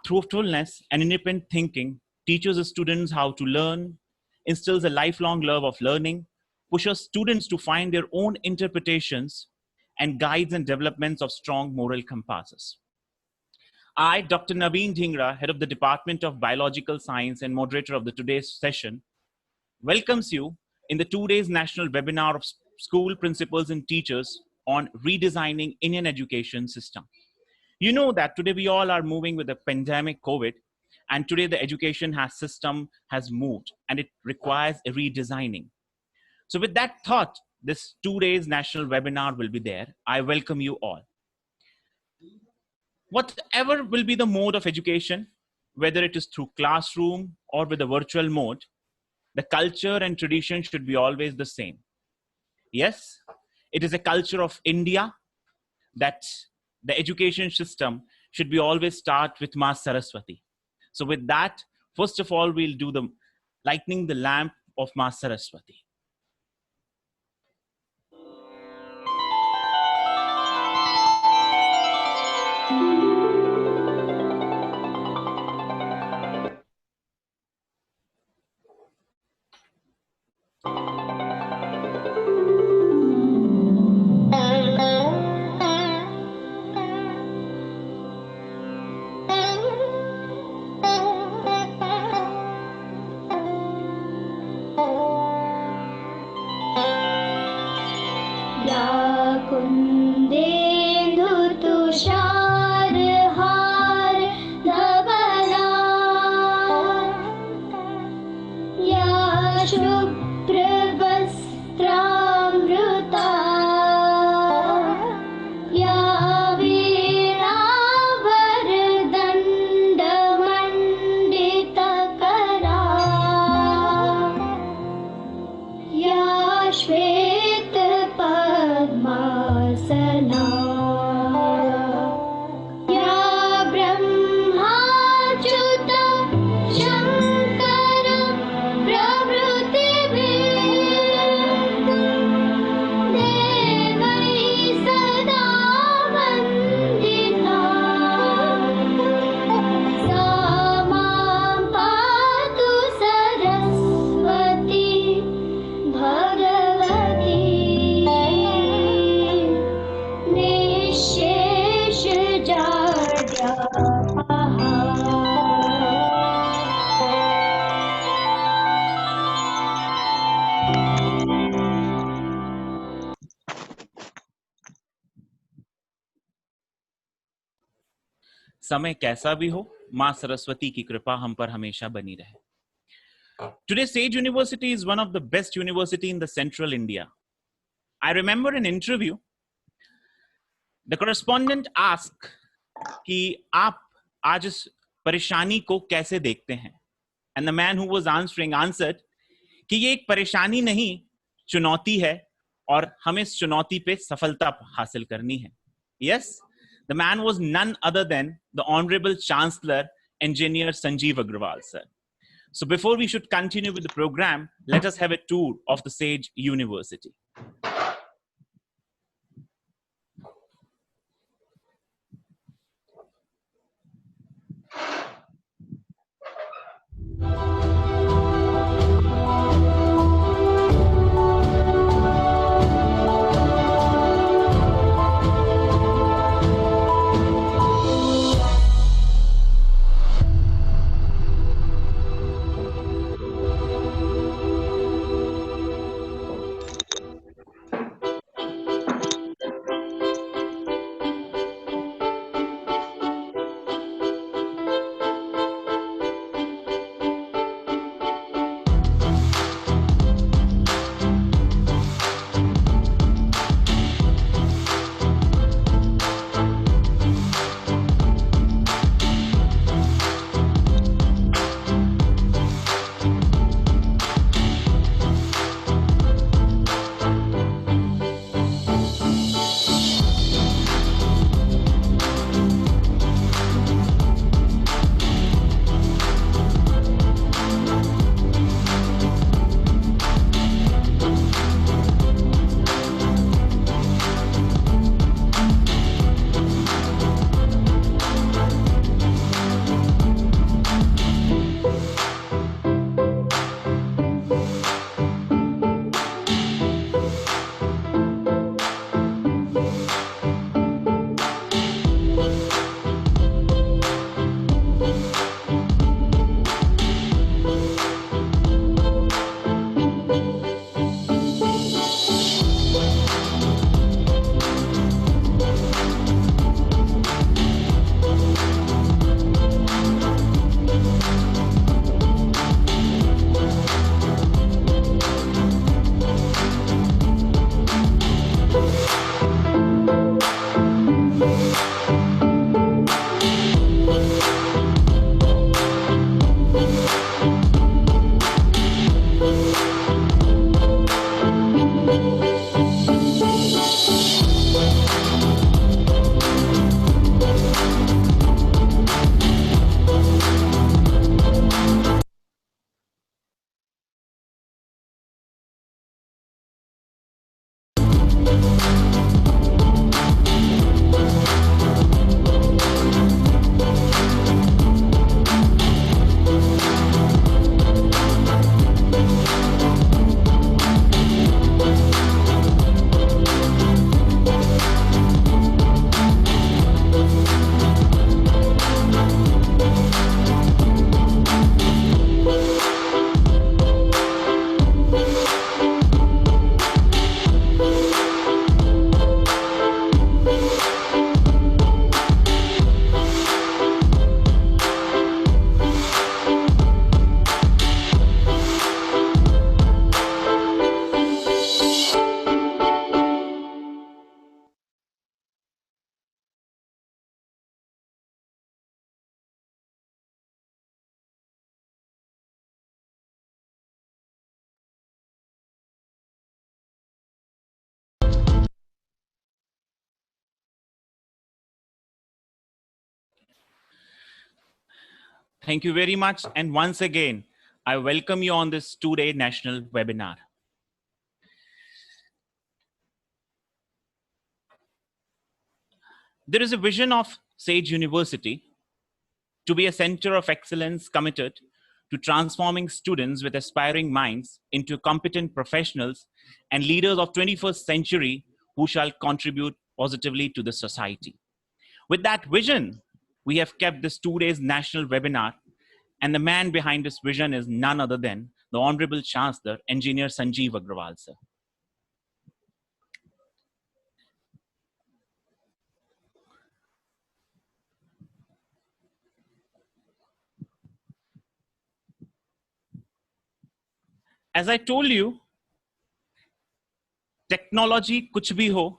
truthfulness and independent thinking, teaches the students how to learn, instills a lifelong love of learning, pushes students to find their own interpretations, and guides and developments of strong moral compasses. I, Dr. Naveen Dhingra, head of the Department of Biological Science and moderator of the today's session, welcomes you in the 2 days national webinar of school principals and teachers on redesigning Indian education system. You know that today we all are moving with the pandemic COVID, and today the education system has moved and it requires a redesigning. So with that thought, this 2 days national webinar will be there. I welcome you all. Whatever will be the mode of education, whether it is through classroom or with a virtual mode, the culture and tradition should be always the same. Yes, it is a culture of India that the education system should be always start with Ma Saraswati. So with that, first of all, we'll do the lighting the lamp of Ma Saraswati. समय कैसा भी हो, मां सरस्वती की कृपा हम पर हमेशा बनी रहे. Today, Sage University is one of the best university in the central India. I remember an interview. The correspondent asked कि आप आज इस परेशानी को कैसे देखते हैं? And the man who was answering answered कि ये एक परेशानी नहीं, चुनौती है और हमें इस चुनौती पे सफलता हासिल करनी है. Yes, the man was none other than the Honorable Chancellor, Engineer Sanjeev Agrawal, sir. So before we should continue with the program, let us have a tour of the Sage University. Thank you very much. And once again, I welcome you on this two-day national webinar. There is a vision of Sage University to be a center of excellence committed to transforming students with aspiring minds into competent professionals and leaders of 21st century who shall contribute positively to the society. With that vision, we have kept this 2 days national webinar, and the man behind this vision is none other than the Honorable Chancellor, Engineer Sanjeev Agrawal, sir. As I told you, technology कुछ भी हो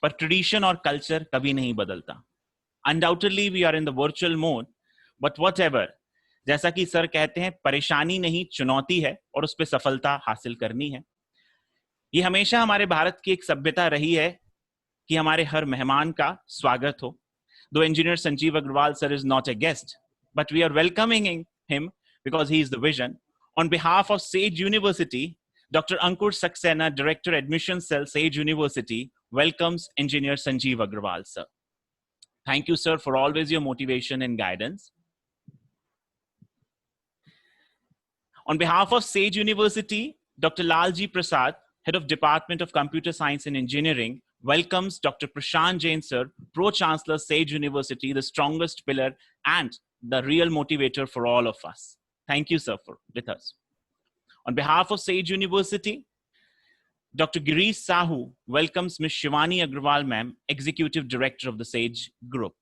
पर tradition और culture कभी नहीं बदलता. Undoubtedly we are in the virtual mode, but whatever, जैसा कि सर कहते हैं, परेशानी नहीं चुनौती है और उस पर सफलता हासिल करनी है. ये हमेशा हमारे भारत की एक सभ्यता रही है कि हमारे हर मेहमान का स्वागत हो. दो engineer Sanjeev Agarwal sir is not a guest, but we are welcoming him because he is the vision. On behalf of Sage University, Dr. Ankur Saxena, Director Admissions Cell, Sage University, welcomes Engineer Sanjeev Agrawal, sir. Thank you, sir, for always your motivation and guidance. On behalf of Sage University, Dr. Lalji Prasad, Head of Department of Computer Science and Engineering, welcomes Dr. Prashant Jain, sir, Pro-Chancellor, Sage University, the strongest pillar and the real motivator for all of us. Thank you, sir, for with us. On behalf of Sage University, Dr. Girish Sahu welcomes Ms. Shivani Agrawal, ma'am, Executive Director of the Sage Group.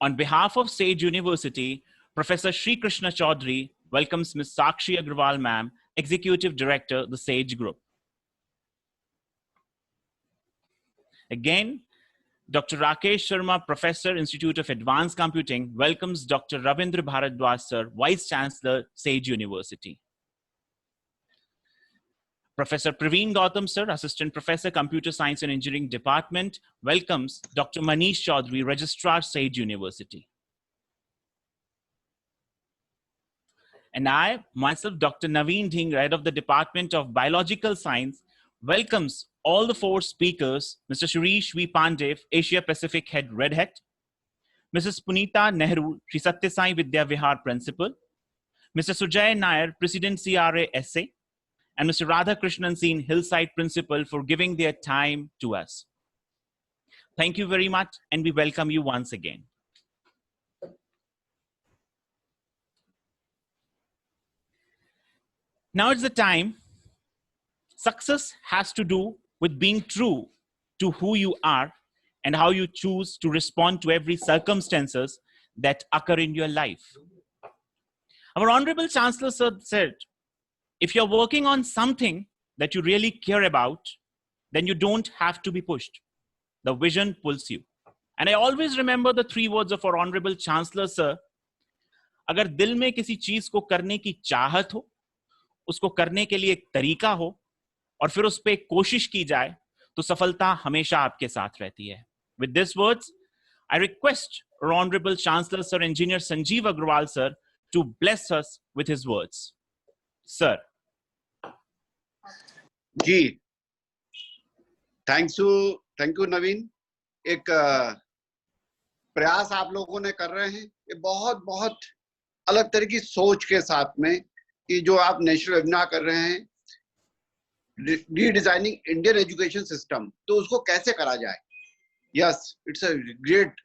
On behalf of Sage University, Professor Sri Krishna Chaudhary welcomes Ms. Sakshi Agrawal, ma'am, Executive Director, the Sage Group. Again, Dr. Rakesh Sharma, Professor, Institute of Advanced Computing, welcomes Dr. Ravindra Bharadwaj, sir, Vice Chancellor, Sage University. Professor Praveen Gautam, sir, Assistant Professor, Computer Science and Engineering Department, welcomes Dr. Manish Chaudhary, Registrar, Sage University. And I, myself, Dr. Naveen Dhingra, Head of the Department of Biological Science, welcomes all the four speakers: Mr. Shirish V. Pandev, Asia Pacific Head, Red Hat; Mrs. Punita Nehru, Sri Satya Sai Vidya Vihar Principal; Mr. Sujay Nair, President CRA SA; and Mr. Radha Krishnan Singh, Hillside Principal, for giving their time to us. Thank you very much, and we welcome you once again. Now it's the time. Success has to do with being true to who you are and how you choose to respond to every circumstances that occur in your life. Our Honorable Chancellor sir said, if you're working on something that you really care about, then you don't have to be pushed. The vision pulls you. And I always remember the three words of our Honorable Chancellor sir. अगर दिल में किसी चीज को करने की चाहत हो, उसको करने के लिए एक तरीका हो और फिर उस पे कोशिश की जाए, तो सफलता हमेशा आपके साथ रहती है. With these words, I request our Honorable Chancellor Sir Engineer Sanjeev Agrawal sir to bless us with his words. Sir. Ji, thank you नवीन. एक प्रयास आप लोगों ने कर रहे हैं, ये बहुत अलग तरह की सोच के साथ में कि जो आप नेशनल वेबिनार कर रहे हैं, रीडिजाइनिंग इंडियन एजुकेशन सिस्टम, तो उसको कैसे करा जाए. Yes, it's a great.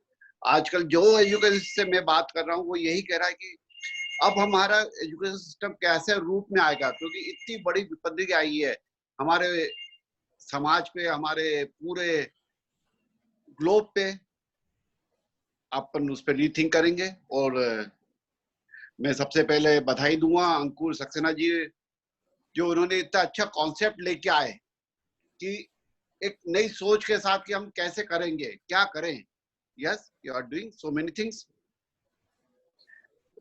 आजकल जो एजुकेशन से मैं बात कर रहा हूँ वो यही कह रहा है कि अब हमारा एजुकेशन सिस्टम कैसे रूप में आएगा, क्योंकि इतनी बड़ी विपत्ति आई है हमारे समाज पे, हमारे पूरे ग्लोब पे. अपन उस पर रीथिंक करेंगे. और मैं सबसे पहले बधाई दूंगा अंकुर सक्सेना जी, जो उन्होंने इतना अच्छा कॉन्सेप्ट लेके आए कि एक नई सोच के साथ कि हम कैसे करेंगे, क्या करें. Yes, you are doing so many things.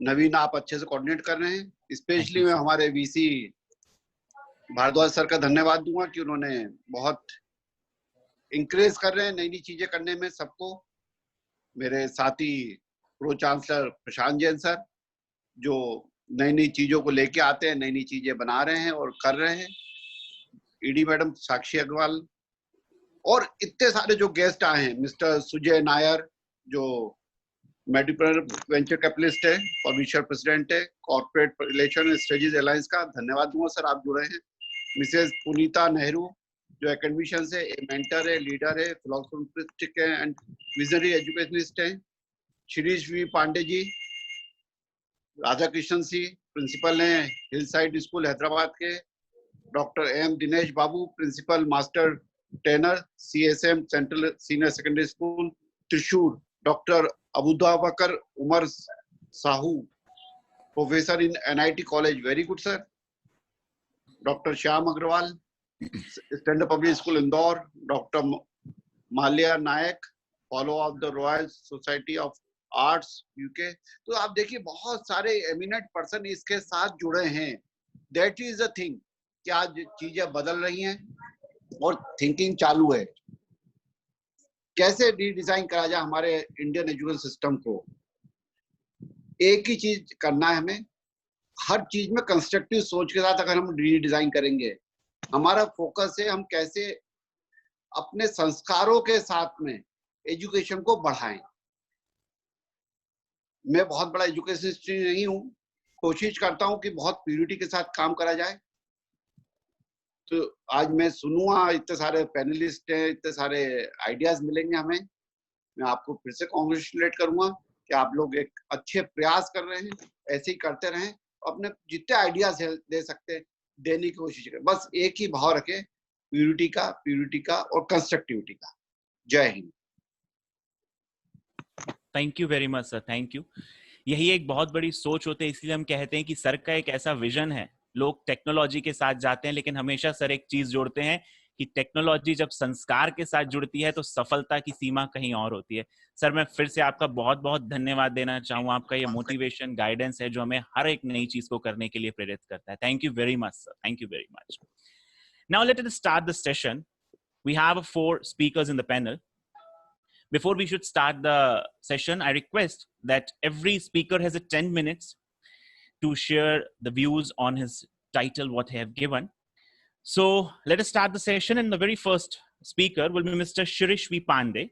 Naveen, आप अच्छे से कोऑर्डिनेट कर रहे हैं. स्पेशली मैं हमारे वीसी भारद्वाज सर का धन्यवाद दूंगा कि उन्होंने बहुत इंकरेज कर रहे हैं नई नई चीजें करने में सबको. मेरे साथी प्रो चांसलर प्रशांत जैन सर, जो नई नई चीजों को लेके आते हैं, नई नई चीजें बना रहे हैं और कर रहे हैं, ईडी मैडम साक्षी अग्रवाल, और इतने सारे जो गेस्ट आए हैं, मिस्टर सुजय नायर जो मेडिकल वेंचर कैपिटलिस्ट है, पब्लिशर प्रेसिडेंट है, कॉर्पोरेट रिलेशन स्टडीज अलायंस का, धन्यवाद दूंगा सर आप जुड़े हैं। मिसेस पुनीता नेहरू जो एकेडमिशियन है, मेंटर है, लीडर है, फिलोसॉफिस्टिक है एंड विजनरी एजुकेशनिस्ट है। Shirish V Pande ji, Radha Krishnan C principal हैं हिल साइड स्कूल हैदराबाद के। Doctor M Dinesh Babu, principal master trainer CSM central senior secondary school Thrissur. Doctor Abubakar Umar Sahu, professor in NIT college, very good sir. Doctor Shyam Agarwal, standard public school Indore. Doctor Malya Nayak, fellow of the royal society of arts UK। तो आप देखिए बहुत सारे eminent person इसके साथ जुड़े हैं। That is the thing कि आज चीजें बदल रही हैं और थिंकिंग चालू है, कैसे रीडिजाइन करा जाए हमारे इंडियन एजुकेशन सिस्टम को। एक ही चीज करना है हमें, हर चीज में कंस्ट्रक्टिव सोच के साथ अगर हम रीडिजाइन करेंगे, हमारा फोकस है हम कैसे अपने संस्कारों के साथ में एजुकेशन को बढ़ाएं। मैं बहुत बड़ा एजुकेशनिस्ट नहीं हूं, कोशिश करता हूं कि बहुत प्यूरिटी के साथ काम करा जाए। तो आज मैं सुनूंगा, इतने सारे पैनलिस्ट हैं, इतने सारे आइडियाज मिलेंगे हमें। मैं आपको फिर से कॉन्ग्रेचुलेट करूंगा कि आप लोग एक अच्छे प्रयास कर रहे हैं, ऐसे ही करते रहें, अपने जितने आइडियाज दे सकते हैं देने की कोशिश करें। बस एक ही भाव रखें, प्यूरिटी का और कंस्ट्रक्टिविटी का। जय Hind. Thank you very much sir, thank you. यही एक बहुत बड़ी सोच होती है, इसलिए हम कहते हैं कि सर का एक ऐसा विजन है। लोग टेक्नोलॉजी के साथ जाते हैं, लेकिन हमेशा सर एक चीज जोड़ते हैं कि टेक्नोलॉजी जब संस्कार के साथ जुड़ती है तो सफलता की सीमा कहीं और होती है। सर मैं फिर से आपका बहुत बहुत धन्यवाद देना चाहूंगा। आपका ये मोटिवेशन गाइडेंस है जो हमें हर एक नई चीज को करने के लिए प्रेरित करता है। Thank you very much sir, thank you very much. Now let us start the session. We have 4 speakers in the panel. Before we should start the session, I request that every speaker has a 10 minutes to share the views on his title, what they have given. So let us start the session, and the very first speaker will be Mr. Shirish V. Pandey.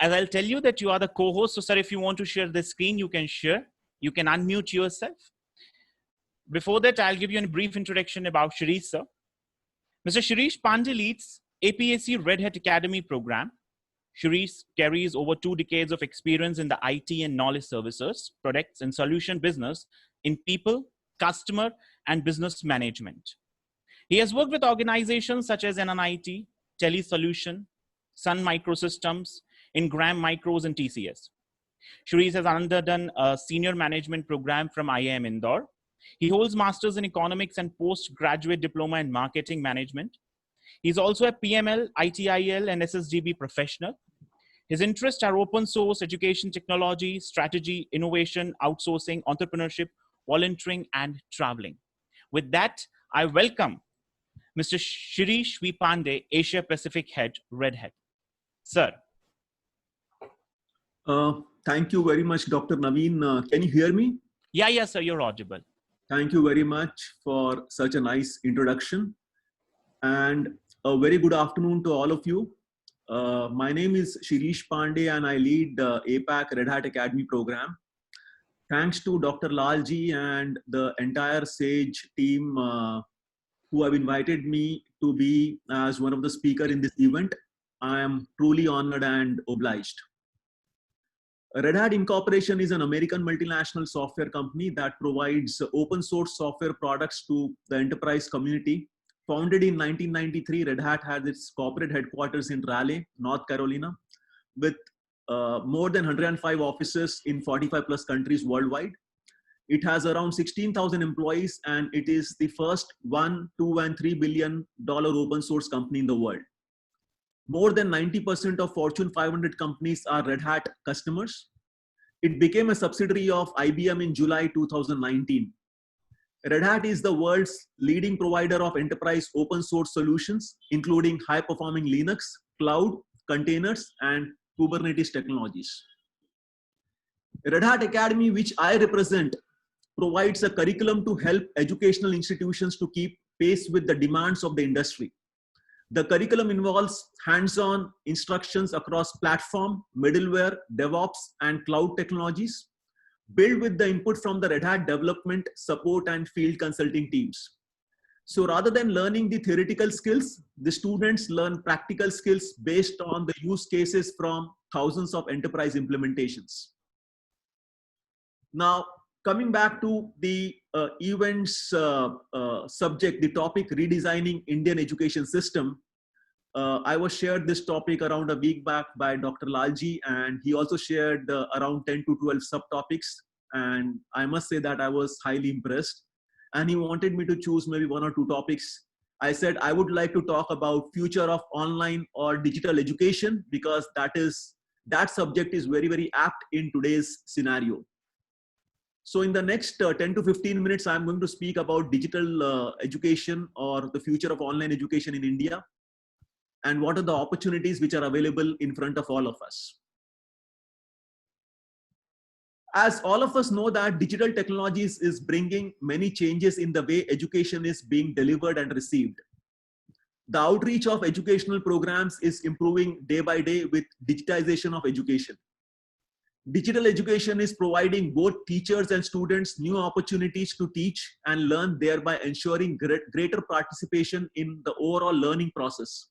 As I'll tell you that you are the co-host, so sir, if you want to share the screen, you can share. You can unmute yourself. Before that, I'll give you a brief introduction about Shirish, sir. Mr. Shirish Pandey leads APAC Red Hat Academy program. Shirish carries over 2 decades of experience in the IT and knowledge services, products and solution business in people, customer, and business management. He has worked with organizations such as NNIT, TeleSolution, Sun Microsystems, Ingram Micros, and TCS. Shirish has underdone a senior management program from IIM Indore. He holds masters in economics and postgraduate diploma in marketing management. He's also a PML, ITIL, and SSGB professional. His interests are open source, education technology, strategy, innovation, outsourcing, entrepreneurship, volunteering, and traveling. With that, I welcome Mr. Shirish V. Pandey, Asia Pacific Head, Red Hat. Sir. Thank you very much, Dr. Naveen. Can you hear me? Yeah, sir, you're audible. Thank you very much for such a nice introduction. And a very good afternoon to all of you. My name is Shirish Pandey and I lead the APAC Red Hat Academy program. Thanks to Dr. Lalji and the entire SAGE team who have invited me to be as one of the speakers in this event. I am truly honored and obliged. Red Hat Incorporation is an American multinational software company that provides open source software products to the enterprise community. Founded in 1993, Red Hat has its corporate headquarters in Raleigh, North Carolina, with more than 105 offices in 45 plus countries worldwide. It has around 16,000 employees and it is the first $1, $2, and $3 billion open source company in the world. More than 90% of Fortune 500 companies are Red Hat customers. It became a subsidiary of IBM in July 2019. Red Hat is the world's leading provider of enterprise open source solutions, including high-performing Linux, cloud, containers, and Kubernetes technologies. Red Hat Academy, which I represent, provides a curriculum to help educational institutions to keep pace with the demands of the industry. The curriculum involves hands-on instructions across platform, middleware, DevOps, and cloud technologies, built with the input from the Red Hat development, support, and field consulting teams. So rather than learning the theoretical skills, the students learn practical skills based on the use cases from thousands of enterprise implementations. Now, coming back to the events subject, the topic redesigning Indian education system, I was shared this topic around a week back by Dr. Lalji, and he also shared around 10 to 12 subtopics. And I must say that I was highly impressed. And he wanted me to choose maybe 1 or 2 topics. I said I would like to talk about future of online or digital education, because that subject is very, very apt in today's scenario. So in the next 10 to 15 minutes, I'm going to speak about digital education or the future of online education in India, and what are the opportunities which are available in front of all of us. As all of us know that digital technologies is bringing many changes in the way education is being delivered and received. The outreach of educational programs is improving day by day with digitization of education. Digital education is providing both teachers and students new opportunities to teach and learn, thereby ensuring greater participation in the overall learning process.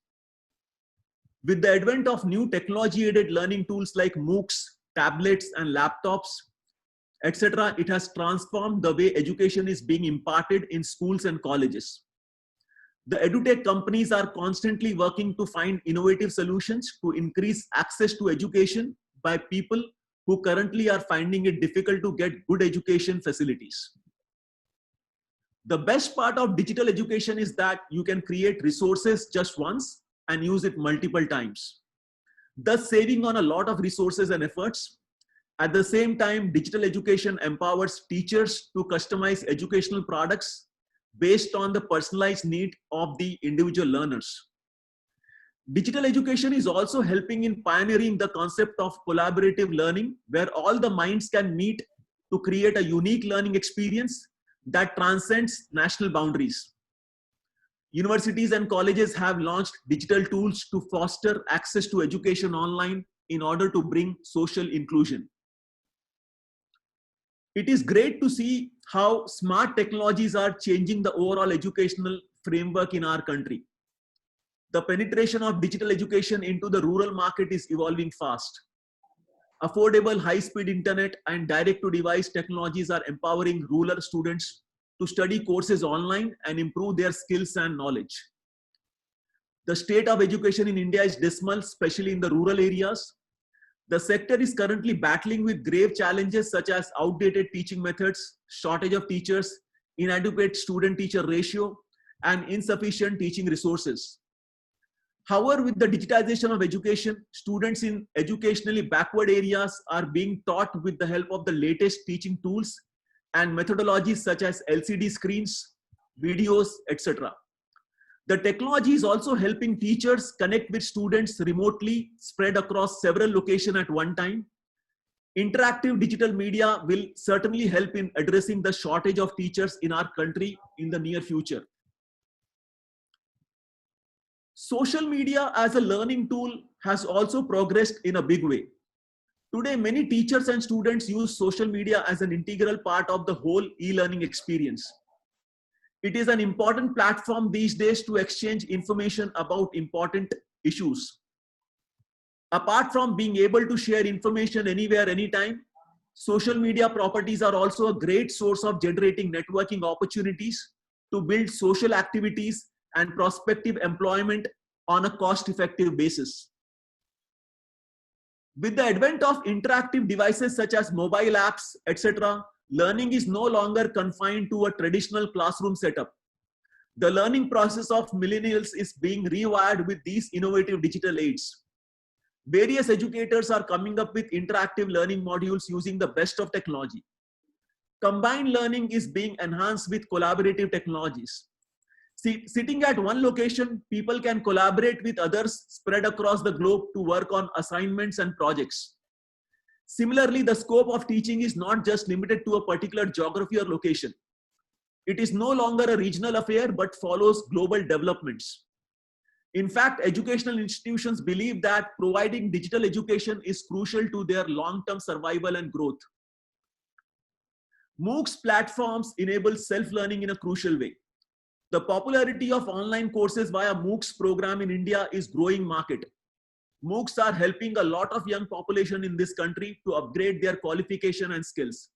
With the advent of new technology-aided learning tools like MOOCs, tablets, and laptops, etc., it has transformed the way education is being imparted in schools and colleges. The edutech companies are constantly working to find innovative solutions to increase access to education by people who currently are finding it difficult to get good education facilities. The best part of digital education is that you can create resources just once and use it multiple times, thus saving on a lot of resources and efforts. At the same time, digital education empowers teachers to customize educational products based on the personalized need of the individual learners. Digital education is also helping in pioneering the concept of collaborative learning, where all the minds can meet to create a unique learning experience that transcends national boundaries. Universities and colleges have launched digital tools to foster access to education online in order to bring social inclusion. It is great to see how smart technologies are changing the overall educational framework in our country. The penetration of digital education into the rural market is evolving fast. Affordable high-speed internet and direct-to-device technologies are empowering rural students to study courses online and improve their skills and knowledge. The state of education in India is dismal, especially in the rural areas. The sector is currently battling with grave challenges such as outdated teaching methods, shortage of teachers, inadequate student-teacher ratio, and insufficient teaching resources. However, with the digitization of education, students in educationally backward areas are being taught with the help of the latest teaching tools and methodologies such as LCD screens, videos, etc. The technology is also helping teachers connect with students remotely, spread across several locations at one time. Interactive digital media will certainly help in addressing the shortage of teachers in our country in the near future. Social media as a learning tool has also progressed in a big way. Today, many teachers and students use social media as an integral part of the whole e-learning experience. It is an important platform these days to exchange information about important issues. Apart from being able to share information anywhere, anytime, social media properties are also a great source of generating networking opportunities to build social activities and prospective employment on a cost-effective basis. With the advent of interactive devices such as mobile apps, etc., learning is no longer confined to a traditional classroom setup. The learning process of millennials is being rewired with these innovative digital aids. Various educators are coming up with interactive learning modules using the best of technology. Combined learning is being enhanced with collaborative technologies. Sitting at one location, people can collaborate with others spread across the globe to work on assignments and projects. Similarly, the scope of teaching is not just limited to a particular geography or location. It is no longer a regional affair, but follows global developments. In fact, educational institutions believe that providing digital education is crucial to their long-term survival and growth. MOOCs platforms enable self-learning in a crucial way. The popularity of online courses via MOOCs program in India is growing market. MOOCs are helping a lot of young population in this country to upgrade their qualification and skills.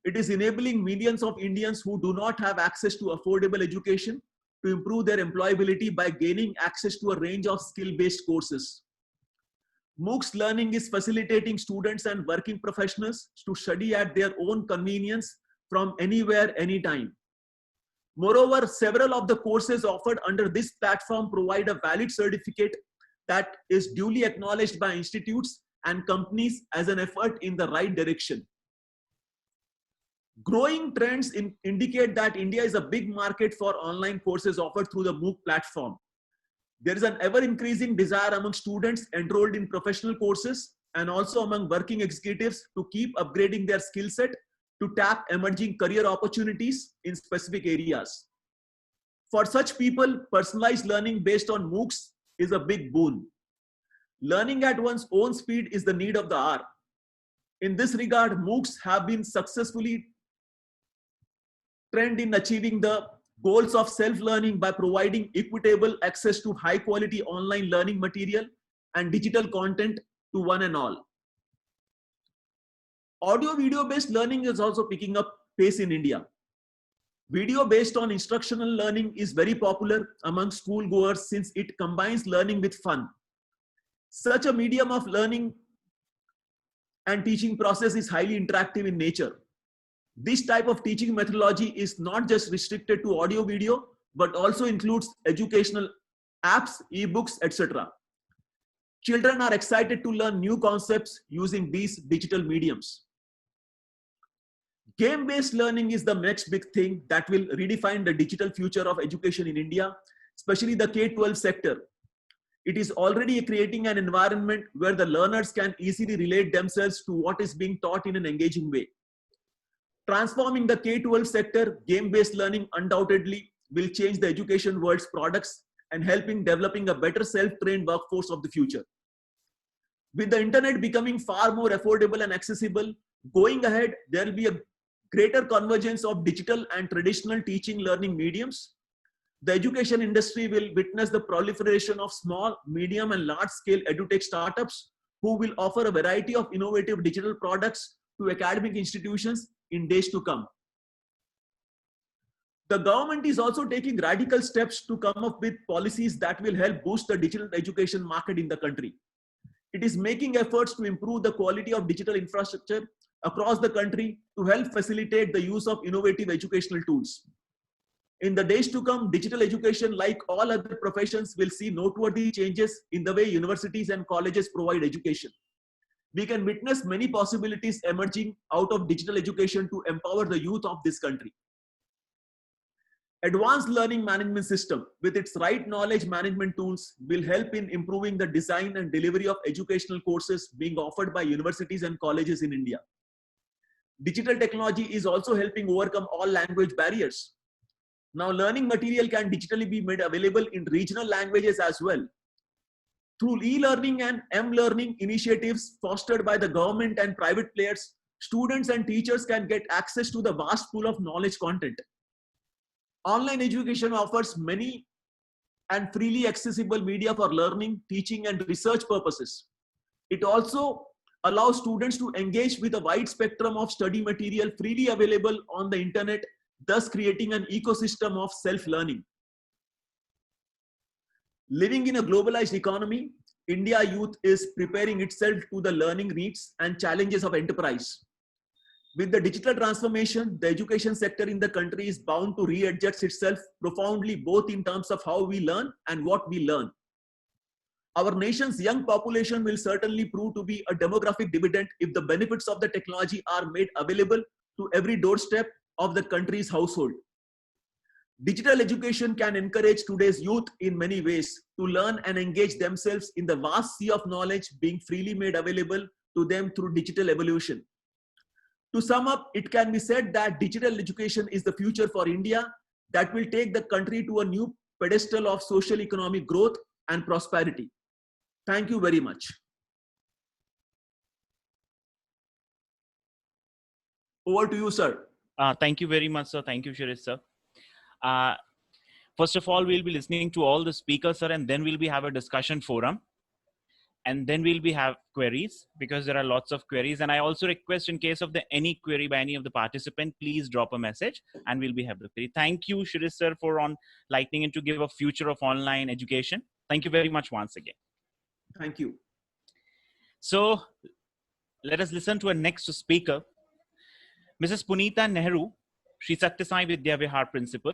It is enabling millions of Indians who do not have access to affordable education to improve their employability by gaining access to a range of skill-based courses. MOOCs learning is facilitating students and working professionals to study at their own convenience from anywhere, anytime. Moreover, several of the courses offered under this platform provide a valid certificate that is duly acknowledged by institutes and companies as an effort in the right direction. Growing trends indicate that India is a big market for online courses offered through the MOOC platform. There is an ever-increasing desire among students enrolled in professional courses and also among working executives to keep upgrading their skill set to tap emerging career opportunities in specific areas. For such people, personalized learning based on MOOCs is a big boon. Learning at one's own speed is the need of the hour. In this regard, MOOCs have been successfully trend in achieving the goals of self-learning by providing equitable access to high-quality online learning material and digital content to one and all. Audio-video-based learning is also picking up pace in India. Video based on instructional learning is very popular among schoolgoers since it combines learning with fun. Such a medium of learning and teaching process is highly interactive in nature. This type of teaching methodology is not just restricted to audio video, but also includes educational apps, ebooks, etc. Children are excited to learn new concepts using these digital mediums. Game-based learning is the next big thing that will redefine the digital future of education in India, especially the K-12 sector. It is already creating an environment where the learners can easily relate themselves to what is being taught in an engaging way. Transforming the K-12 sector, game-based learning undoubtedly will change the education world's products and helping developing a better self-trained workforce of the future. With the internet becoming far more affordable and accessible, going ahead, there will be a greater convergence of digital and traditional teaching learning mediums. The education industry will witness the proliferation of small, medium, and large-scale edutech startups who will offer a variety of innovative digital products to academic institutions in days to come. The government is also taking radical steps to come up with policies that will help boost the digital education market in the country. It is making efforts to improve the quality of digital infrastructure across the country to help facilitate the use of innovative educational tools. In the days to come, digital education, like all other professions, will see noteworthy changes in the way universities and colleges provide education. We can witness many possibilities emerging out of digital education to empower the youth of this country. Advanced learning management system with its right knowledge management tools will help in improving the design and delivery of educational courses being offered by universities and colleges in India. Digital technology is also helping overcome all language barriers. Now, learning material can digitally be made available in regional languages as well. Through e-learning and m-learning initiatives fostered by the government and private players, students and teachers can get access to the vast pool of knowledge content. Online education offers many and freely accessible media for learning, teaching, and research purposes. It also allows students to engage with a wide spectrum of study material freely available on the internet, thus creating an ecosystem of self-learning. Living in a globalized economy, India youth is preparing itself to the learning needs and challenges of enterprise. With the digital transformation, the education sector in the country is bound to readjust itself profoundly, both in terms of how we learn and what we learn. Our nation's young population will certainly prove to be a demographic dividend if the benefits of the technology are made available to every doorstep of the country's household. Digital education can encourage today's youth in many ways to learn and engage themselves in the vast sea of knowledge being freely made available to them through digital evolution. To sum up, it can be said that digital education is the future for India that will take the country to a new pedestal of social economic growth and prosperity. Thank you very much. Over to you, sir. Thank you very much, sir. Thank you, Shirish, sir. First of all, we'll be listening to all the speakers, sir, and then we'll have a discussion forum. And then we'll have queries, because there are lots of queries. And I also request, in case of any query by any of the participants, please drop a message and we'll have the query. Thank you, Shirish, sir, for lightning in to give a future of online education. Thank you very much once again. Thank you. So let us listen to our next speaker, Mrs. Punita Nehru, Sri Satya Sai Vidya Vihar Principal.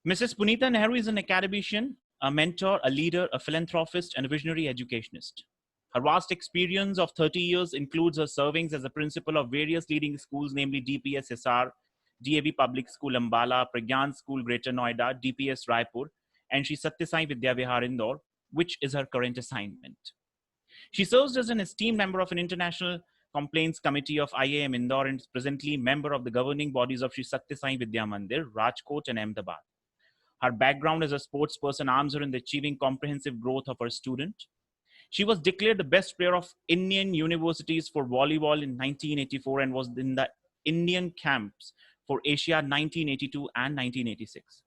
Mrs. Punita Nehru is an academician, a mentor, a leader, a philanthropist, and a visionary educationist. Her vast experience of 30 years includes her servings as a principal of various leading schools, namely DPS SR, DAV Public School Ambala, Pragyan School Greater Noida, DPS Raipur, and Sri Satya Sai Vidya Vihar Indore, which is her current assignment. She serves as an esteemed member of an international complaints committee of IIM Indore and is presently member of the governing bodies of Sri Satya Sai Vidya Mandir, Rajkot, and Ahmedabad. Her background as a sports person arms her in the achieving comprehensive growth of her student. She was declared the best player of Indian universities for volleyball in 1984 and was in the Indian camps for Asia 1982 and 1986.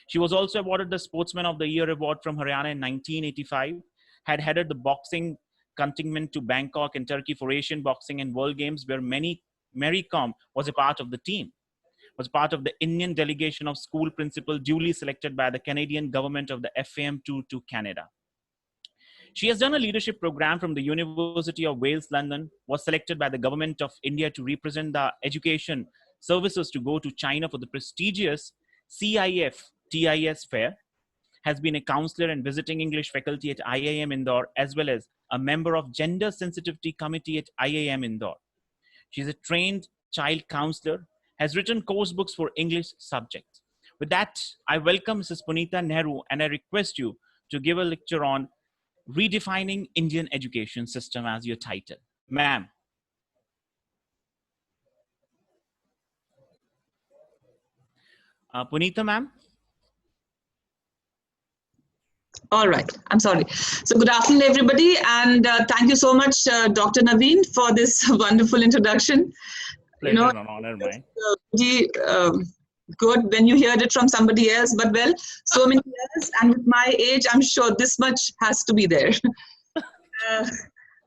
She was also awarded the Sportsman of the Year award from Haryana in 1985, had headed the boxing contingent to Bangkok and Turkey for Asian Boxing and World Games, where Mary Kom was a part of the team. Was part of the Indian delegation of school principal duly selected by the Canadian government of the FAM to Canada. She has done a leadership program from the University of Wales, London, was selected by the government of India to represent the education services to go to China for the prestigious CIF TIS fair, has been a counselor and visiting English faculty at IIM Indore, as well as a member of Gender Sensitivity Committee at IIM Indore. She is a trained child counselor, has written course books for English subjects. With that, I welcome Mrs. Punita Nehru and I request you to give a lecture on Redefining Indian Education System as your title. Ma'am. Punita, ma'am. All right, I'm sorry. So good afternoon, everybody. And thank you so much, Dr. Naveen, for this wonderful introduction. Pleasure and honor, mine. Good when you heard it from somebody else, but well, so many years, and with my age, I'm sure this much has to be there.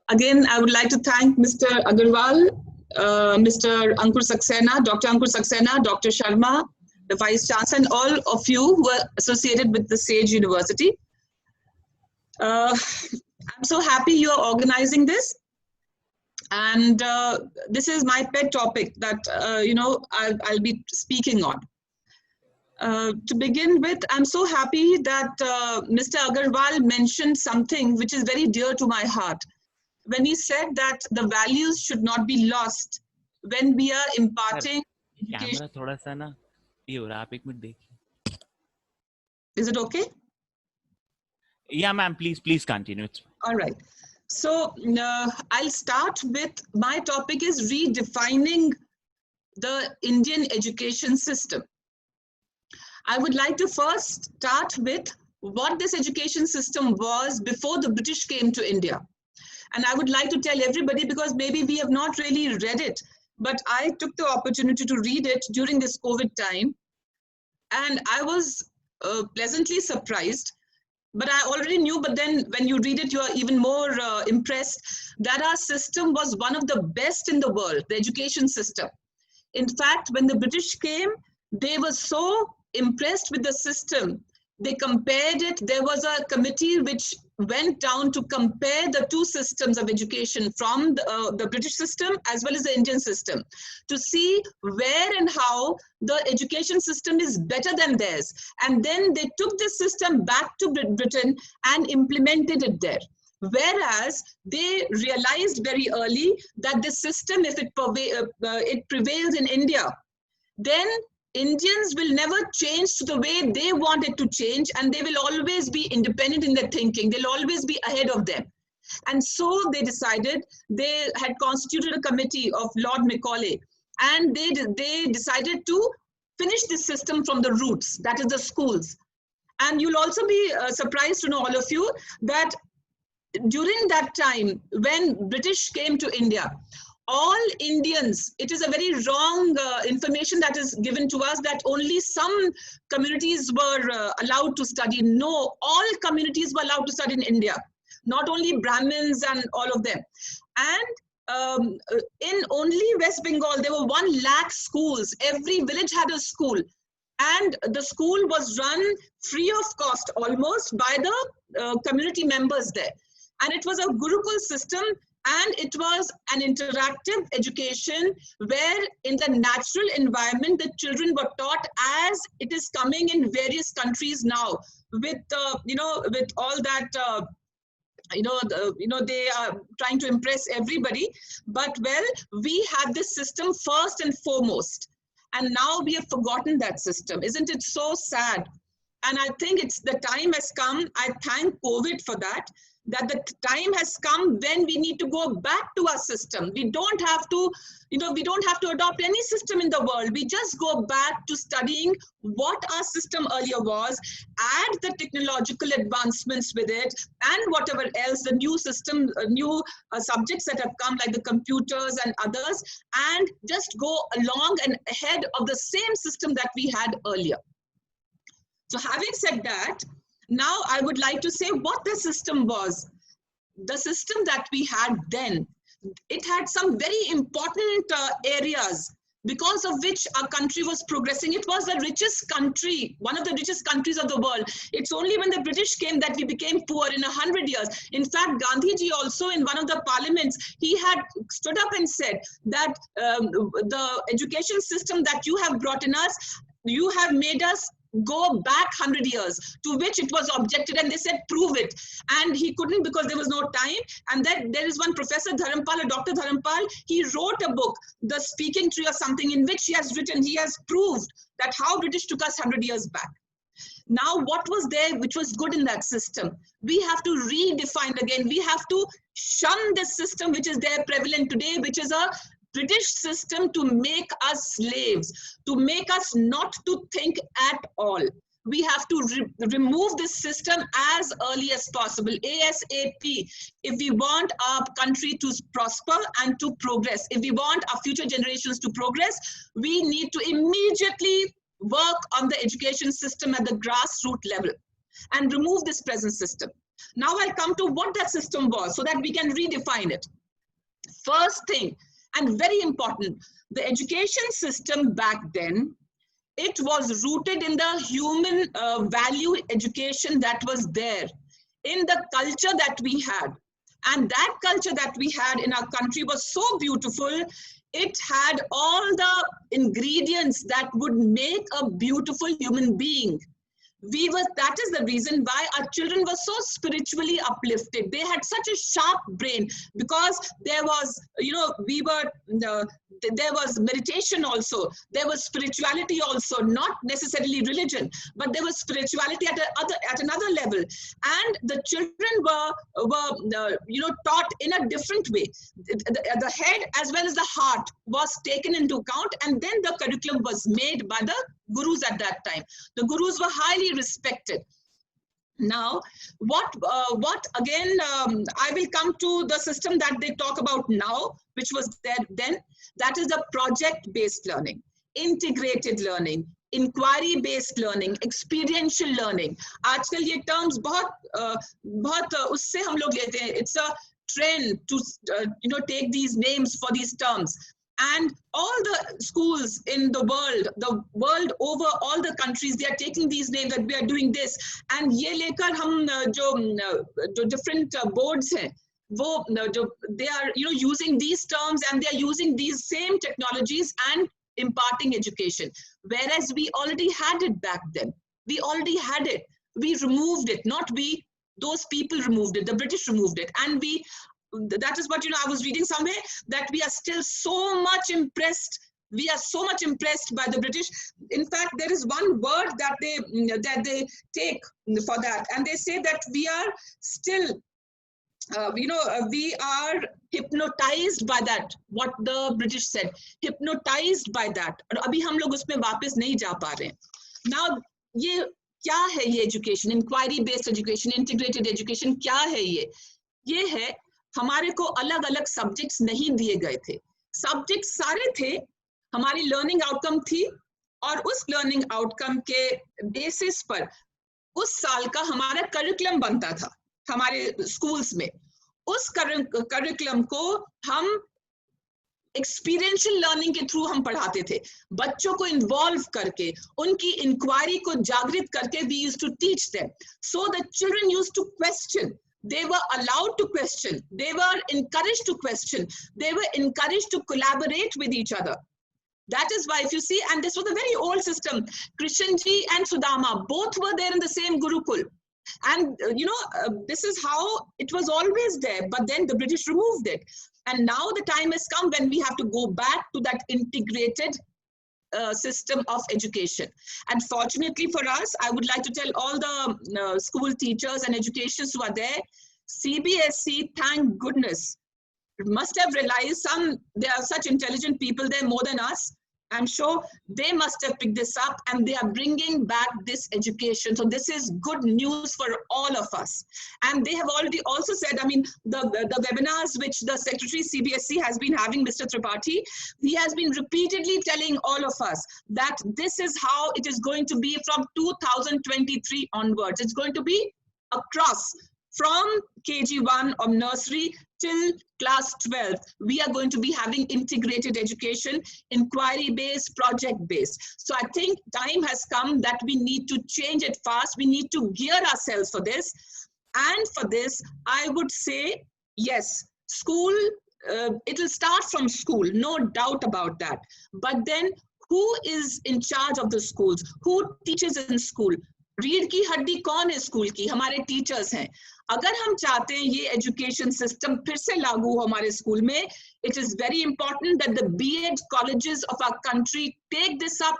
Again, I would like to thank Mr. Agarwal, Mr. Ankur Saxena, Dr. Ankur Saxena, Dr. Sharma, the Vice Chancellor, and all of you who are associated with the SAGE University. I'm so happy you are organizing this. And this is my pet topic that, I'll be speaking on. To begin with, I'm so happy that Mr. Agarwal mentioned something which is very dear to my heart. When he said that the values should not be lost when we are imparting education. Is it okay? Yeah, ma'am, please continue. All right. So I'll start with, my topic is redefining the Indian education system. I would like to first start with what this education system was before the British came to India. And I would like to tell everybody, because maybe we have not really read it, but I took the opportunity to read it during this COVID time. And I was pleasantly surprised. But I already knew, but then when you read it, you are even more impressed that our system was one of the best in the world, the education system. In fact, when the British came, they were so impressed with the system. They compared it. There was a committee which went down to compare the two systems of education from the British system as well as the Indian system, to see where and how the education system is better than theirs. And then they took this system back to Britain and implemented it there. Whereas they realized very early that this system, if it prevails in India, then Indians will never change to the way they want it to change, and they will always be independent in their thinking. They'll always be ahead of them. And so they decided, they had constituted a committee of Lord Macaulay, and they decided to finish this system from the roots, that is the schools. And you'll also be surprised to know, all of you, that during that time when British came to India, all Indians, it is a very wrong information that is given to us that only some communities were allowed to study. No, all communities were allowed to study in India, not only Brahmins and all of them. And in only West Bengal, there were 1 lakh schools. Every village had a school. And the school was run free of cost almost by the community members there. And it was a Gurukul system, and it was an interactive education where in the natural environment, the children were taught as it is coming in various countries now with, with all that, they are trying to impress everybody. But well, we had this system first and foremost. And now we have forgotten that system. Isn't it so sad? And I think the time has come. I thank COVID for that the time has come when we need to go back to our system. We don't have to, we don't have to adopt any system in the world. We just go back to studying what our system earlier was, add the technological advancements with it, and whatever else, the new system, new subjects that have come like the computers and others, and just go along and ahead of the same system that we had earlier. So having said that, now I would like to say what the system was. The system that we had then, it had some very important areas because of which our country was progressing. It was the richest country, one of the richest countries of the world. It's only when the British came that we became poor in 100 years. In fact, Gandhiji also in one of the parliaments, he had stood up and said that the education system that you have brought in us, you have made us go back 100 years, to which it was objected, and they said, prove it. And he couldn't because there was no time. And then there is one Professor Dharampal, Dr. Dharampal, he wrote a book, The Speaking Tree or something, in which he has written, he has proved that how British took us 100 years back. Now, what was there which was good in that system? We have to redefine again. We have to shun this system which is there prevalent today, which is a British system to make us slaves, to make us not to think at all. We have to remove this system as early as possible, ASAP, if we want our country to prosper and to progress. If we want our future generations to progress, we need to immediately work on the education system at the grassroots level and remove this present system. Now I'll come to what that system was so that we can redefine it. First thing, and very important, the education system back then, it was rooted in the human value education that was there, in the culture that we had. And that culture that we had in our country was so beautiful. It had all the ingredients that would make a beautiful human being. That is the reason why our children were so spiritually uplifted. They had such a sharp brain because there was, there was meditation also. There was spirituality also, not necessarily religion, but there was spirituality at another level. And the children were taught in a different way. The head as well as the heart was taken into account, and then the curriculum was made by the gurus at that time. The gurus were highly respected. Now, what again, I will come to the system that they talk about now, which was there then. That is the project-based learning, integrated learning, inquiry-based learning, experiential learning. आजकल ये terms बहुत उससे हम लोग लेते हैं. It's a trend to take these names for these terms. And all the schools in the world over, all the countries, they are taking these names that we are doing this. And ये लेकर हम जो different boards हैं, they are using these terms, and they are using these same technologies and imparting education. Whereas we already had it back then. We already had it. We removed it, not we. Those people removed it. The British removed it, and that is what I was reading somewhere, that we are still so much impressed We are so much impressed by the British. In fact, there is one word that they take for that, and they say that we are still, we are hypnotized by that. What the British said, hypnotized by that. और अभी हम लोग उसमें वापस नहीं जा पा रहे हैं. Now, ये क्या है ये education? Inquiry based education, integrated education क्या है ये है हमारे को अलग अलग सब्जेक्ट्स नहीं दिए गए थे. सब्जेक्ट्स सारे थे, हमारी लर्निंग आउटकम थी, और उस लर्निंग आउटकम के बेसिस पर उस साल का हमारा करिकुलम बनता था हमारे स्कूल्स में. उस करिकुलम को हम एक्सपीरियंशियल लर्निंग के थ्रू हम पढ़ाते थे. बच्चों को इन्वॉल्व करके, उनकी इंक्वायरी को जागृत करके we used to teach them. So the children used to question. They were allowed to question. They were encouraged to question. They were encouraged to collaborate with each other. That is why, if you see, and this was a very old system, Krishanji and Sudama, both were there in the same Gurukul. And, this is how it was always there, but then the British removed it. And now the time has come when we have to go back to that integrated system of education. And fortunately for us, I would like to tell all the school teachers and educationists who are there, CBSE, thank goodness, must have realized there are such intelligent people there more than us. I'm sure they must have picked this up and they are bringing back this education. So this is good news for all of us. And they have already also said, I mean, the webinars which the Secretary CBSE has been having, Mr. Tripathi, he has been repeatedly telling all of us that this is how it is going to be from 2023 onwards. It's going to be across from KG1 or nursery till class 12, we are going to be having integrated education, inquiry-based, project-based. So I think time has come that we need to change it fast. We need to gear ourselves for this. And for this, I would say, yes, school, it will start from school, no doubt about that. But then who is in charge of the schools? Who teaches in school? रीढ़ की हड्डी कौन है school की? हमारे teachers हैं. अगर हम चाहते हैं ये एजुकेशन सिस्टम फिर से लागू हो हमारे स्कूल में, it is very important that the B.Ed colleges of our country take this up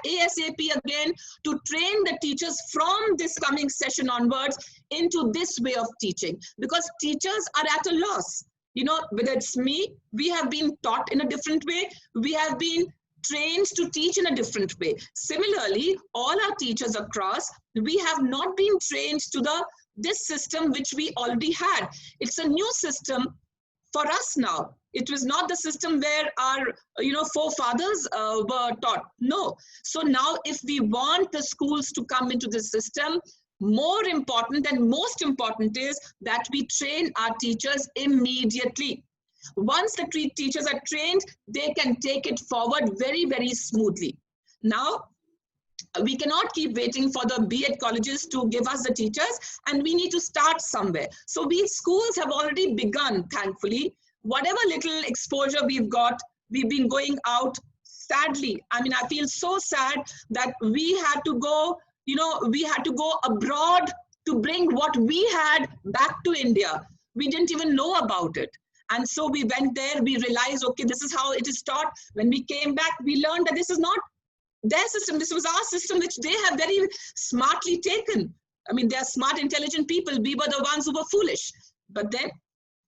ASAP again to train the teachers from this coming session onwards into this way of teaching, because teachers are at a loss. Whether it's me, we have been taught in a different way, we have been trained to teach in a different way. Similarly, all our teachers across, we have not been trained to this system which we already had. It's a new system for us now. It was not the system where our forefathers were taught. No. So now if we want the schools to come into this system, more important and most important is that we train our teachers immediately. Once the teachers are trained, they can take it forward very, very smoothly. Now, we cannot keep waiting for the B.Ed colleges to give us the teachers, and we need to start somewhere. So schools have already begun, thankfully. Whatever little exposure we've got, we've been going out. Sadly, I mean, I feel so sad that we had to go, we had to go abroad to bring what we had back to India. We didn't even know about it. And so we went there, we realized, okay, this is how it is taught. When we came back, we learned that this is not their system, this was our system, which they have very smartly taken. I mean, they are smart, intelligent people. We were the ones who were foolish. But then,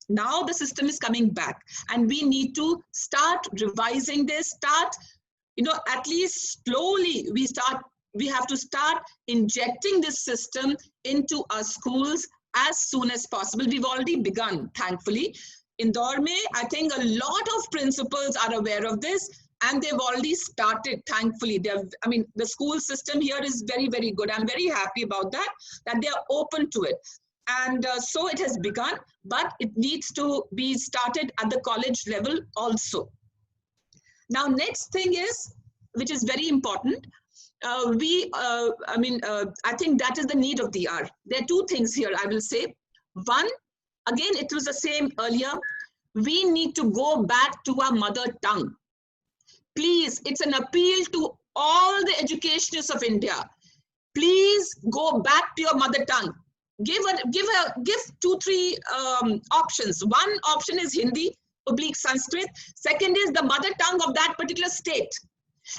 now the system is coming back. And we need to start revising this, at least slowly, we have to start injecting this system into our schools as soon as possible. We've already begun, thankfully. Indore mein, I think a lot of principals are aware of this and they've already started, thankfully. The school system here is very, very good. I'm very happy about that they are open to it. And so it has begun, but it needs to be started at the college level also. Now, next thing is, which is very important, I think that is the need of the hour. There are two things here, I will say. One, again, it was the same earlier. We need to go back to our mother tongue. Please, it's an appeal to all the educationists of India. Please go back to your mother tongue. Give 2-3 options. One option is Hindi. Sanskrit. Second is the mother tongue of that particular state.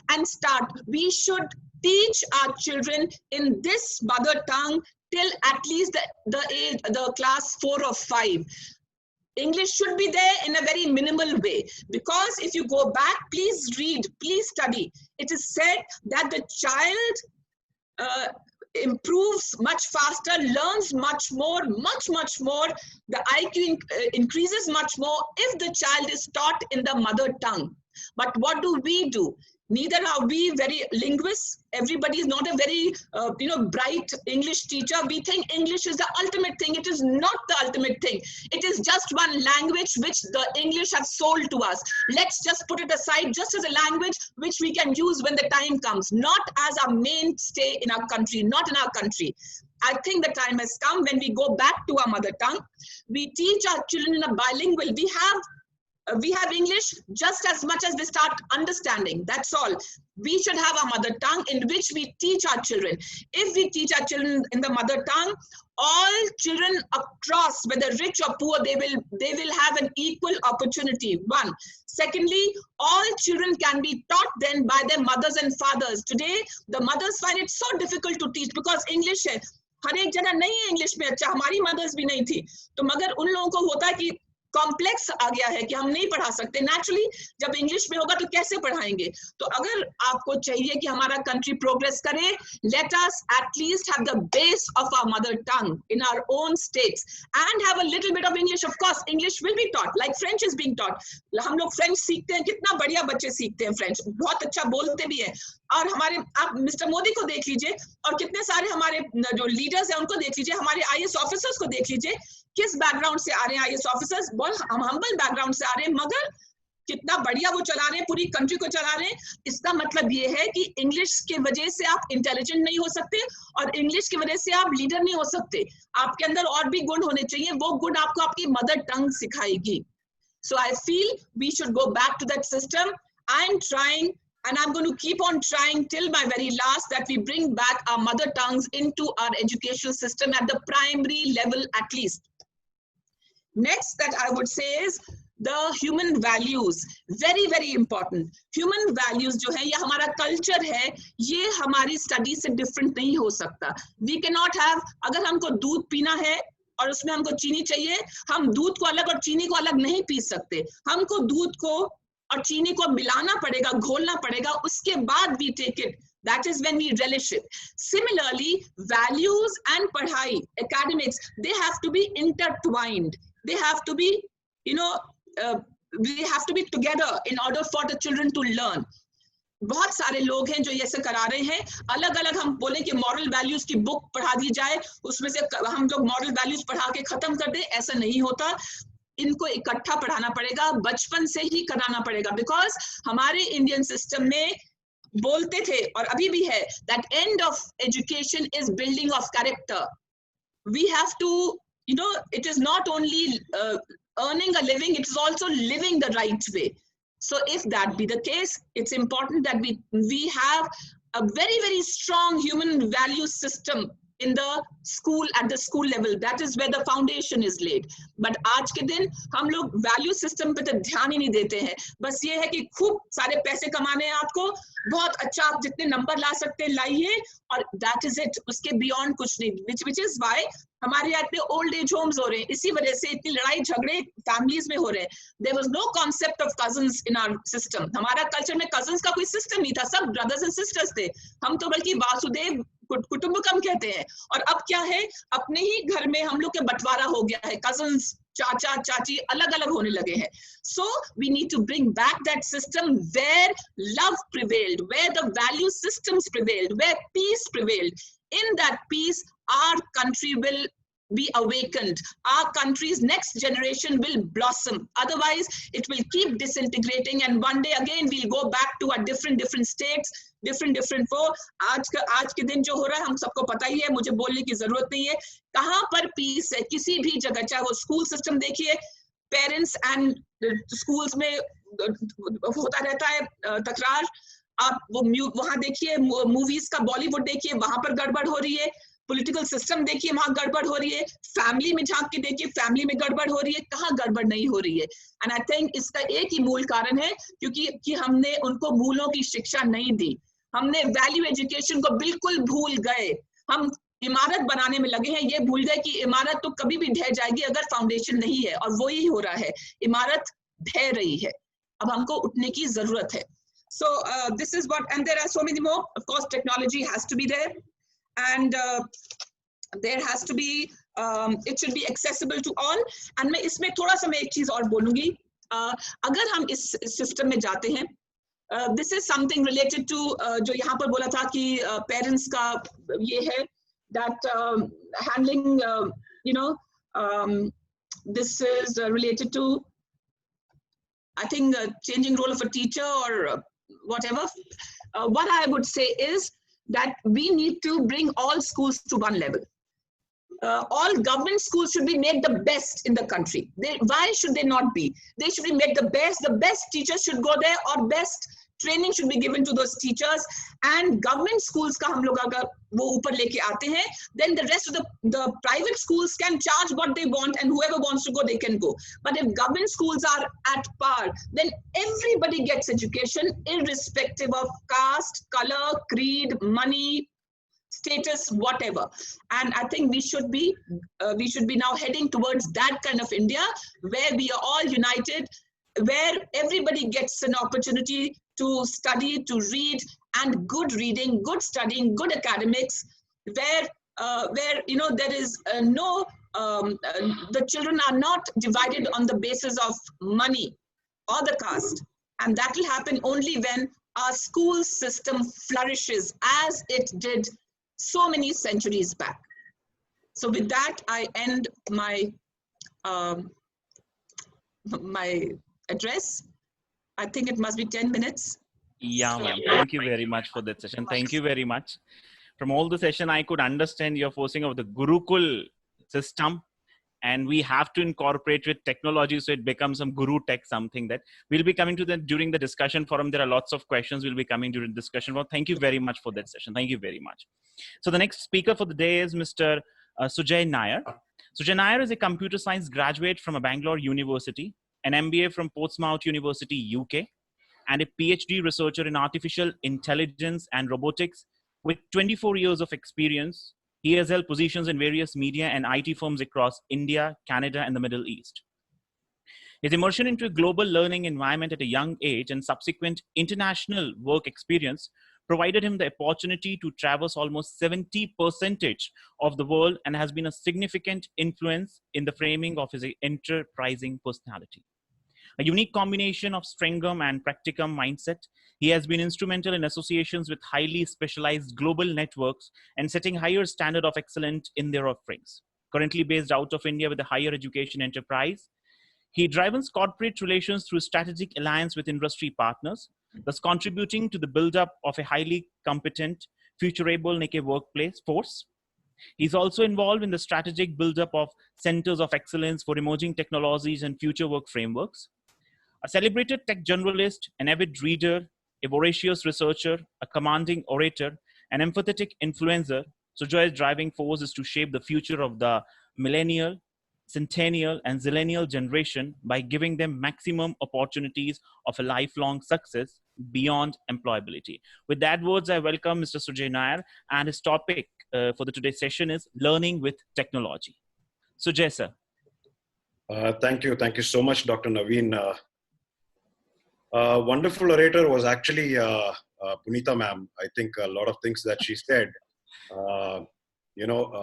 And start. We should teach our children in this mother tongue till at least the class 4 or 5. English should be there in a very minimal way, because if you go back, please read, please study. It is said that the child improves much faster, learns much more, much more. The IQ increases much more if the child is taught in the mother tongue. But what do? Neither are we very linguists. Everybody is not a very bright English teacher. We think English is the ultimate thing. It is not the ultimate thing. It is just one language which the English have sold to us. Let's just put it aside just as a language which we can use when the time comes, not as our mainstay in our country, not in our country. I think the time has come when we go back to our mother tongue. We teach our children in a bilingual. We have English just as much as they start understanding. That's all. We should have our mother tongue in which we teach our children. If we teach our children in the mother tongue, all children across, whether rich or poor, they will have an equal opportunity. One. Secondly, all children can be taught then by their mothers and fathers. Today, the mothers find it so difficult to teach because English है. हर एक जना नहीं है English में अच्छा, हमारी mother's भी नहीं थी, तो मगर उन लोगों को होता है कि कॉम्प्लेक्स आ गया है कि हम नहीं पढ़ा सकते. नेचुरली जब इंग्लिश में होगा तो कैसे पढ़ाएंगे? तो अगर आपको चाहिए कि हमारा कंट्री प्रोग्रेस करे, let us at least have the base of our mother tongue in our own states and have a little bit of English. Of course English will be taught like French is being taught. हम लोग French सीखते हैं, कितना बढ़िया बच्चे सीखते हैं French, बहुत अच्छा बोलते भी हैं. और हमारे आप मिस्टर मोदी को देख लीजिए और कितने सारे हमारे जो लीडर्स हैं उनको देख लीजिए, हमारे आईएएस ऑफिसर्स को देख लीजिए, किस बैकग्राउंड से आ रहे हैं. आईएएस ऑफिसर्स बहुत हम्बल बैकग्राउंड से आ रहे हैं, मगर कितना बढ़िया वो चला रहे हैं, पूरी कंट्री को चला रहे हैं. इसका मतलब ये है कि इंग्लिश के वजह से आप इंटेलिजेंट नहीं हो सकते और इंग्लिश की वजह से आप लीडर नहीं हो सकते. आपके अंदर और भी गुण होने चाहिए, वो गुण आपको आपकी मदर टंग सिखाएगी. So I feel we should go back to that system. I am trying and I'm going to keep on trying till my very last that we bring back our mother tongues into our educational system at the primary level at least. Next that I would say is the human values. Very, very important. Human values जो है, ये हमारा culture है, ये हमारी study से different नहीं हो सकता. We cannot have, अगर हमको दूध पीना है और उसमें हमको चीनी चाहिए, हम दूध को अलग और चीनी को अलग नहीं पी सकते. हमको दूध को और चीनी को मिलाना पड़ेगा, घोलना पड़ेगा, उसके बाद we take it. That is when we relish it. Similarly, values and padhai, academics, they have to be intertwined. They have to be, we have to be together in order for the children to learn. बहुत सारे लोग हैं जो ये ऐसे करा रहे हैं. अलग अलग हम बोलें कि मॉरल वैल्यूज की बुक पढ़ा दी जाए, उसमें से हम लोग मॉरल वैल्यूज पढ़ा के खत्म कर दें, ऐसा नहीं होता. इनको इकट्ठा पढ़ाना पड़ेगा, बचपन से ही कराना पड़ेगा. बिकॉज हमारे इंडियन सिस्टम में बोलते थे और अभी भी है that end of education is building of character. We have to, it is not only earning a living, it is also living the right way. So if that be the case, it's important that we have a very, very strong human value system in the school, at the school level. That is where the foundation is laid. But आज के दिन हम लोग value system पे तो ध्यान ही नहीं देते हैं. बस ये है कि खूब सारे पैसे कमाने हैं आपको, बहुत अच्छा आप जितने नंबर ला सकते हैं लाइए, और that is it. उसके beyond कुछ नहीं. Which is why हमारे यहाँ इतने old age homes हो रहे हैं. इसी वजह से इतनी लड़ाई झगड़े families में हो रहे हैं. There was no concept of cousins in our system. हमारा culture में cousins का कोई system नहीं था. सब brothers and sisters थे. हम तो बल्कि वासुदेव कुटुंबकम कहते हैं. और अब क्या है, अपने ही घर में हम लोग के बंटवारा हो गया है. cousins, चाचा चाची अलग अलग होने लगे हैं. So we need to bring back that system where love prevailed, where the value systems prevailed, where peace prevailed. In that peace, our country will be awakened. Our country's next generation will blossom. Otherwise, it will keep disintegrating, and one day again we'll go back to our different states, different वो आज के दिन जो हो रहा है हम सबको पता ही है, मुझे बोलने की जरूरत नहीं है. कहाँ पर पीस है किसी भी जगह, चाहे वो स्कूल सिस्टम देखिए, पेरेंट्स एंड स्कूल्स में होता रहता है तकरार. आप वो वहां देखिए, मूवीज का बॉलीवुड देखिए, वहां पर गड़बड़ हो रही है. पॉलिटिकल सिस्टम देखिए वहां गड़बड़ हो रही है, फैमिली में झांक के देखिए फैमिली में गड़बड़ हो रही है, कहाँ गड़बड़ नहीं हो रही है। एंड आई थिंक इसका एक ही मूल कारण है क्योंकि हमने उनको मूलों की शिक्षा नहीं दी, हमने वैल्यू एजुकेशन को बिल्कुल भूल गए। हम इमारत बनाने में लगे हैं, ये भूल गए कि इमारत तो कभी भी ढह जाएगी अगर फाउंडेशन नहीं है, और वही हो रहा है, इमारत ढह रही है, अब हमको उठने की जरूरत है। So this is what, and there are so many more. Of course, technology has to be there, and there has to be, it should be accessible to all. And मैं इसमें थोड़ा सा मैं एक चीज और बोलूंगी, अगर हम इस सिस्टम में जाते हैं, this is something related to जो यहाँ पर बोला था कि parents का ये है that handling, you know, this is related to, I think, changing role of a teacher or whatever. What I would say is that we need to bring all schools to one level. All government schools should be made the best in the country. Why should they not be? They should be made the best. The best teachers should go there, or best training should be given to those teachers. And government schools का हम लोग अगर वो ऊपर लेके आते हैं, then the rest of the private schools can charge what they want, and whoever wants to go, they can go. But if government schools are at par, then everybody gets education irrespective of caste, color, creed, money, status, whatever. And I think we should be now heading towards that kind of India where we are all united, where everybody gets an opportunity to study, to read, and good reading, good studying, good academics, where you know there is no the children are not divided on the basis of money or the caste, and that will happen only when our school system flourishes as it did so many centuries back. So with that, I end my my address. I think it must be 10 minutes. Yeah, So, ma'am. Thank you very much for that session. Thank you very much. From all the session, I could understand your forcing of the Gurukul system, and we have to incorporate with technology so it becomes some Guru Tech, something that we'll be coming to that during the discussion forum. There are lots of questions will be coming during the discussion forum. Thank you very much for that session. Thank you very much. So the next speaker for the day is Mr. Sujay Nair. Sujay Nair is a computer science graduate from a Bangalore University, an MBA from Portsmouth University, UK, and a PhD researcher in artificial intelligence and robotics with 24 years of experience. He has held positions in various media and IT firms across India, Canada, and the Middle East. His immersion into a global learning environment at a young age and subsequent international work experience provided him the opportunity to traverse almost 70% of the world and has been a significant influence in the framing of his enterprising personality. A unique combination of Stringham and Practicum mindset, he has been instrumental in associations with highly specialized global networks and setting higher standard of excellence in their offerings. Currently based out of India with a higher education enterprise, he drives corporate relations through strategic alliance with industry partners, thus contributing to the build-up of a highly competent, future-able Nikkei workplace force. He's also involved in the strategic build-up of centers of excellence for emerging technologies and future work frameworks. A celebrated tech journalist, an avid reader, a voracious researcher, a commanding orator, an empathetic influencer, Sujay's driving force is to shape the future of the millennial, centennial, and zillennial generation by giving them maximum opportunities of a lifelong success beyond employability. With that words, I welcome Mr. Sujay Nair, and his topic for the today's session is Learning with Technology. Sujay, sir. Thank you. Thank you so much, Dr. Naveen. Wonderful orator was actually Punita ma'am. I think a lot of things that she said,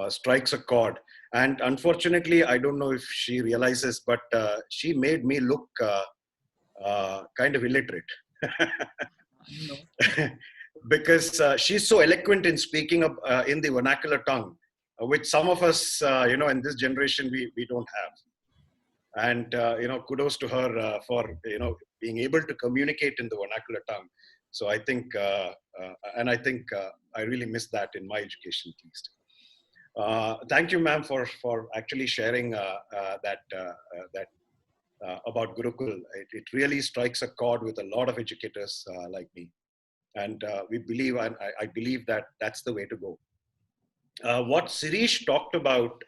strikes a chord. And unfortunately, I don't know if she realizes, but she made me look kind of illiterate. Because she's so eloquent in speaking up in the vernacular tongue, which some of us, in this generation, we don't have. And, kudos to her for, being able to communicate in the vernacular tongue. So I think, I really miss that in my education, at least. Thank you, ma'am, for actually sharing that about Gurukul. It really strikes a chord with a lot of educators like me. And we believe, and I believe that that's the way to go. what Sirish talked about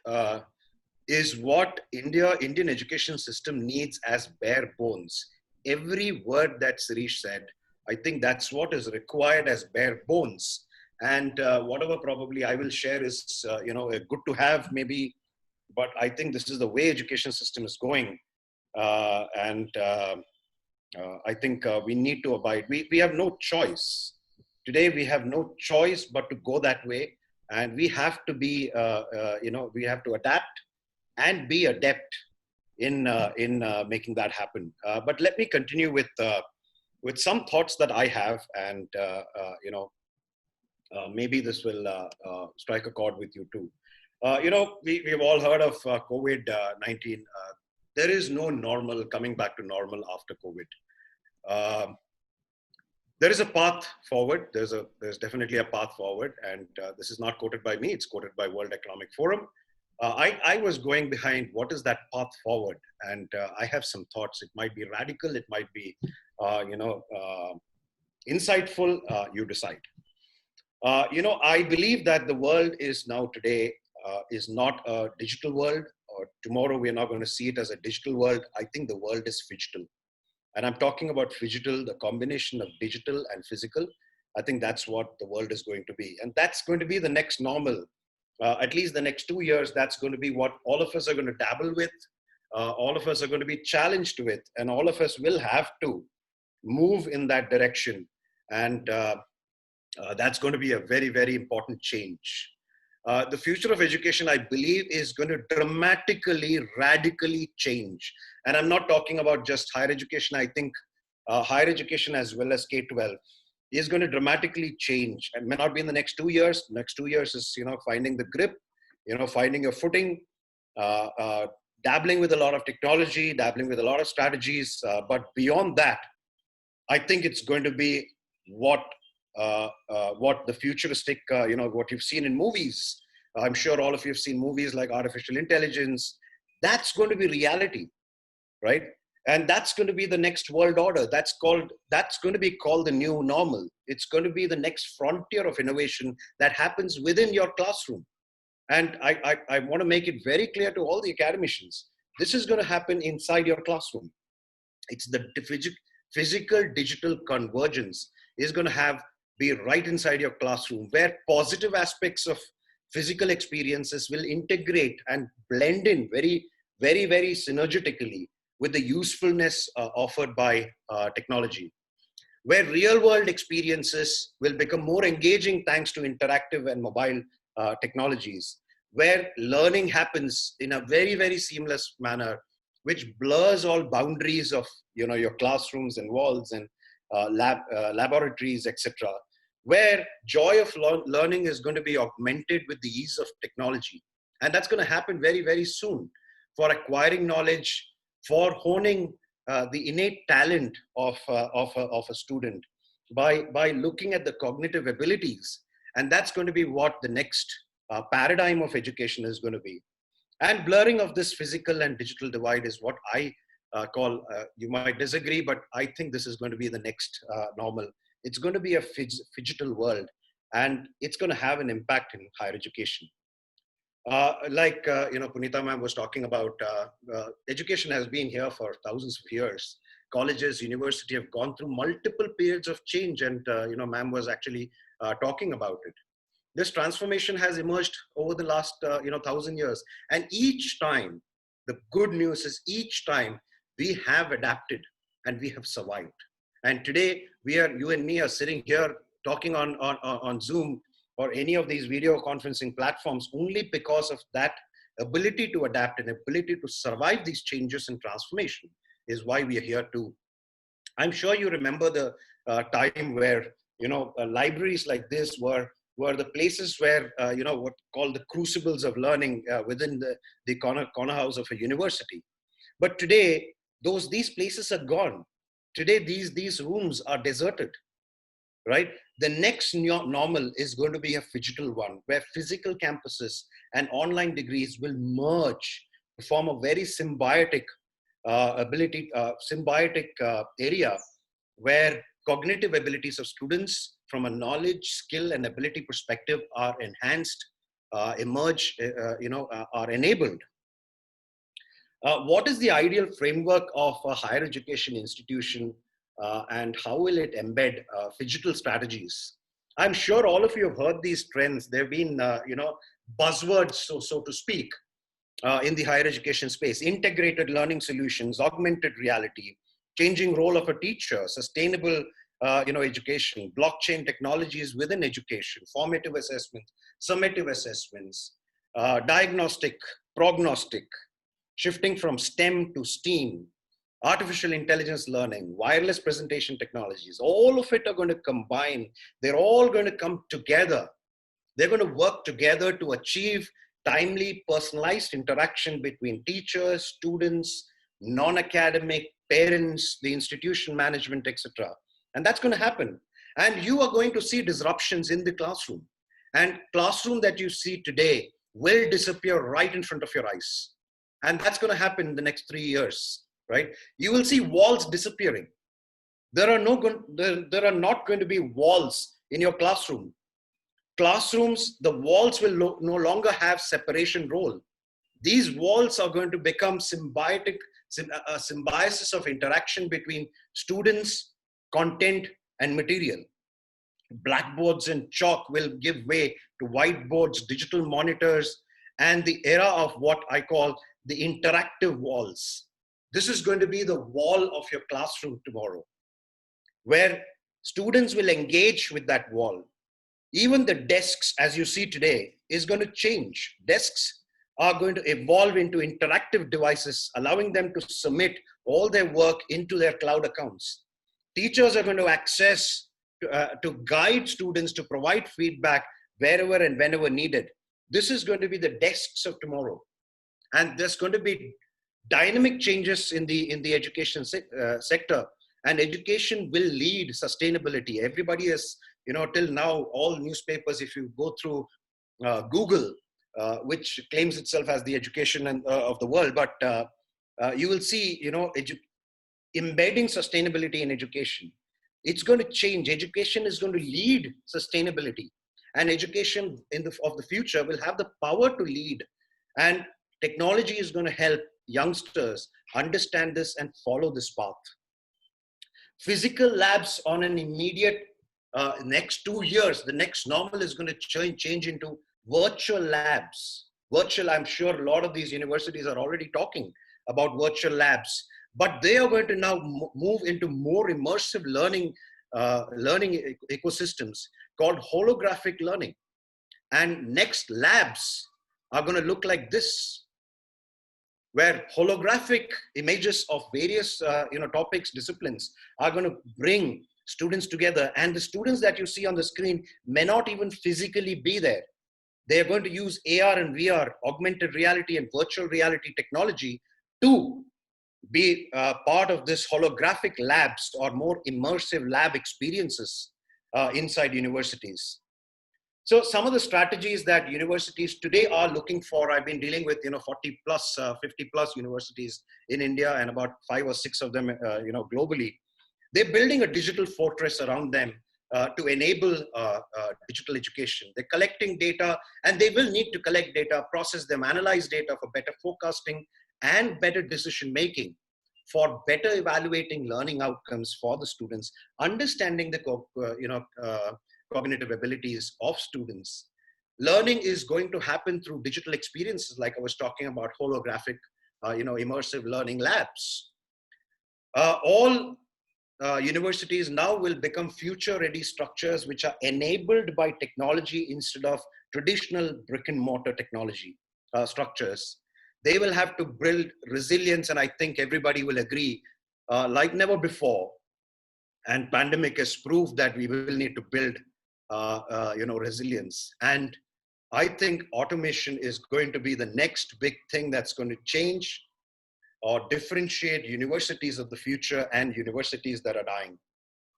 is what Indian education system needs as bare bones. Every word that Sirish said, I think that's what is required as bare bones. And whatever probably I will share is, good to have maybe, but I think this is the way education system is going. I think we need to abide. We have no choice. Today, we have no choice but to go that way. And we have to be, we have to adapt and be adept in making that happen. But let me continue with some thoughts that I have, and maybe this will strike a chord with you too. We've all heard of COVID-19. There is no normal coming back to normal after COVID. There is a path forward. There's definitely a path forward, and this is not quoted by me. It's quoted by World Economic Forum. I was going behind what is that path forward, and I have some thoughts. It might be radical. It might be, insightful. You decide. I believe that the world is now today is not a digital world, or tomorrow we're not going to see it as a digital world. I think the world is phygital. And I'm talking about phygital, the combination of digital and physical. I think that's what the world is going to be. And that's going to be the next normal. At least the next 2 years, that's going to be what all of us are going to dabble with. All of us are going to be challenged with, and all of us will have to move in that direction. And that's going to be a very, very important change. The future of education, I believe, is going to dramatically, radically change. And I'm not talking about just higher education. I think higher education as well as K-12 is going to dramatically change. It may not be in the next 2 years. Next 2 years is, finding the grip, finding your footing, dabbling with a lot of technology, dabbling with a lot of strategies. But beyond that, I think it's going to be what the futuristic, what you've seen in movies. I'm sure all of you have seen movies like Artificial Intelligence. That's going to be reality, right? And that's going to be the next world order. That's going to be called the new normal. It's going to be the next frontier of innovation that happens within your classroom. And I want to make it very clear to all the academicians. This is going to happen inside your classroom. It's the physical digital convergence is going to be right inside your classroom, where positive aspects of physical experiences will integrate and blend in very, very, very synergetically with the usefulness offered by technology, where real world experiences will become more engaging thanks to interactive and mobile technologies, where learning happens in a very, very seamless manner, which blurs all boundaries of your classrooms and walls and laboratories, etc., where joy of learning is going to be augmented with the ease of technology. And that's going to happen very, very soon, for acquiring knowledge, for honing the innate talent of a student by looking at the cognitive abilities. And that's going to be what the next paradigm of education is going to be. And blurring of this physical and digital divide is what I call, you might disagree, but I think this is going to be the next normal. It's going to be a phygital world, and it's going to have an impact in higher education. Punita ma'am was talking about, education has been here for thousands of years. Colleges, university have gone through multiple periods of change, and ma'am was actually talking about it. This transformation has emerged over the last 1,000 years, and each time, the good news is each time we have adapted and we have survived. And today, you and me are sitting here talking on Zoom or any of these video conferencing platforms only because of that ability to adapt and ability to survive these changes and transformation is why we are here too. I'm sure you remember the time where, libraries like this were the places where, what called the crucibles of learning within the corner house of a university. But today, these places are gone. Today, these rooms are deserted, right? The next normal is going to be a phygital one, where physical campuses and online degrees will merge to form a very symbiotic area where cognitive abilities of students from a knowledge, skill, and ability perspective are enhanced, emerge, are enabled. What is the ideal framework of a higher education institution, and how will it embed digital strategies? I'm sure all of you have heard these trends. There have been, buzzwords, so to speak, in the higher education space: integrated learning solutions, augmented reality, changing role of a teacher, sustainable education, blockchain technologies within education, formative assessment, summative assessments, diagnostic, prognostic, shifting from STEM to STEAM, artificial intelligence learning, wireless presentation technologies. All of it are going to combine. They're all going to come together. They're going to work together to achieve timely, personalized interaction between teachers, students, non-academic, parents, the institution management, etc. And that's going to happen. And you are going to see disruptions in the classroom. And classroom that you see today will disappear right in front of your eyes. And that's going to happen in the next 3 years, right? You will see walls disappearing. There are not going to be walls in your classroom. Classrooms, the walls will no longer have separation role. These walls are going to become symbiosis of interaction between students, content, and material. Blackboards and chalk will give way to whiteboards, digital monitors, and the era of what I call the interactive walls. This is going to be the wall of your classroom tomorrow, where students will engage with that wall. Even the desks, as you see today, is going to change. Desks are going to evolve into interactive devices, allowing them to submit all their work into their cloud accounts. Teachers are going to access to guide students, to provide feedback wherever and whenever needed. This is going to be the desks of tomorrow. And there's going to be dynamic changes in the education sector, and education will lead sustainability. Everybody is, till now, all newspapers, if you go through Google, which claims itself as the education of the world, but you will see, embedding sustainability in education. It's going to change. Education is going to lead sustainability, and education of the future will have the power to lead. And technology is going to help youngsters understand this and follow this path. Physical labs on an immediate next 2 years, the next normal is going to change into virtual labs. Virtual, I'm sure a lot of these universities are already talking about virtual labs, but they are going to now move into more immersive learning ecosystems called holographic learning. And next labs are going to look like this, where holographic images of various topics, disciplines are going to bring students together. And the students that you see on the screen may not even physically be there. They are going to use AR and VR, augmented reality and virtual reality technology to be part of this holographic labs or more immersive lab experiences inside universities. So some of the strategies that universities today are looking for, I've been dealing with 40 plus, 50 plus universities in India, and about 5 or 6 of them globally. They're building a digital fortress around them to enable digital education. They're collecting data, and they will need to collect data, process them, analyze data for better forecasting and better decision making, for better evaluating learning outcomes for the students, understanding the cognitive abilities of students. Learning is going to happen through digital experiences, like I was talking about, holographic, immersive learning labs. All universities now will become future-ready structures which are enabled by technology instead of traditional brick and mortar technology structures. They will have to build resilience, and I think everybody will agree, like never before. And pandemic has proved that we will need to build resilience. And I think automation is going to be the next big thing that's going to change or differentiate universities of the future and universities that are dying,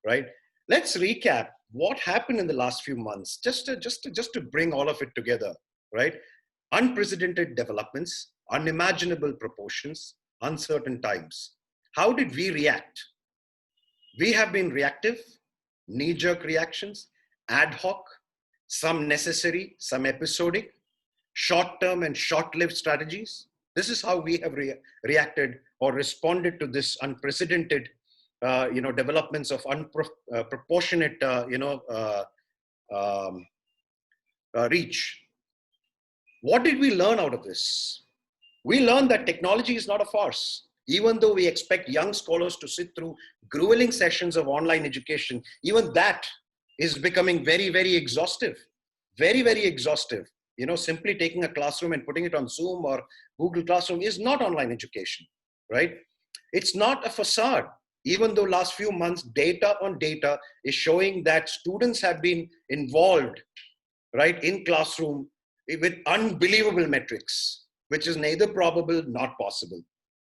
right? Let's recap what happened in the last few months, just to bring all of it together, right? Unprecedented developments, unimaginable proportions, uncertain times. How did we react? We have been reactive, knee-jerk reactions, ad hoc, some necessary, some episodic, short-term and short-lived strategies. This is how we have reacted or responded to this unprecedented, developments of proportionate, reach. What did we learn out of this? We learned that technology is not a farce. Even though we expect young scholars to sit through grueling sessions of online education, even that is becoming very, very exhaustive. Very, very exhaustive. Simply taking a classroom and putting it on Zoom or Google Classroom is not online education, right? It's not a facade. Even though last few months, data on data is showing that students have been involved, right, in classroom with unbelievable metrics, which is neither probable nor possible,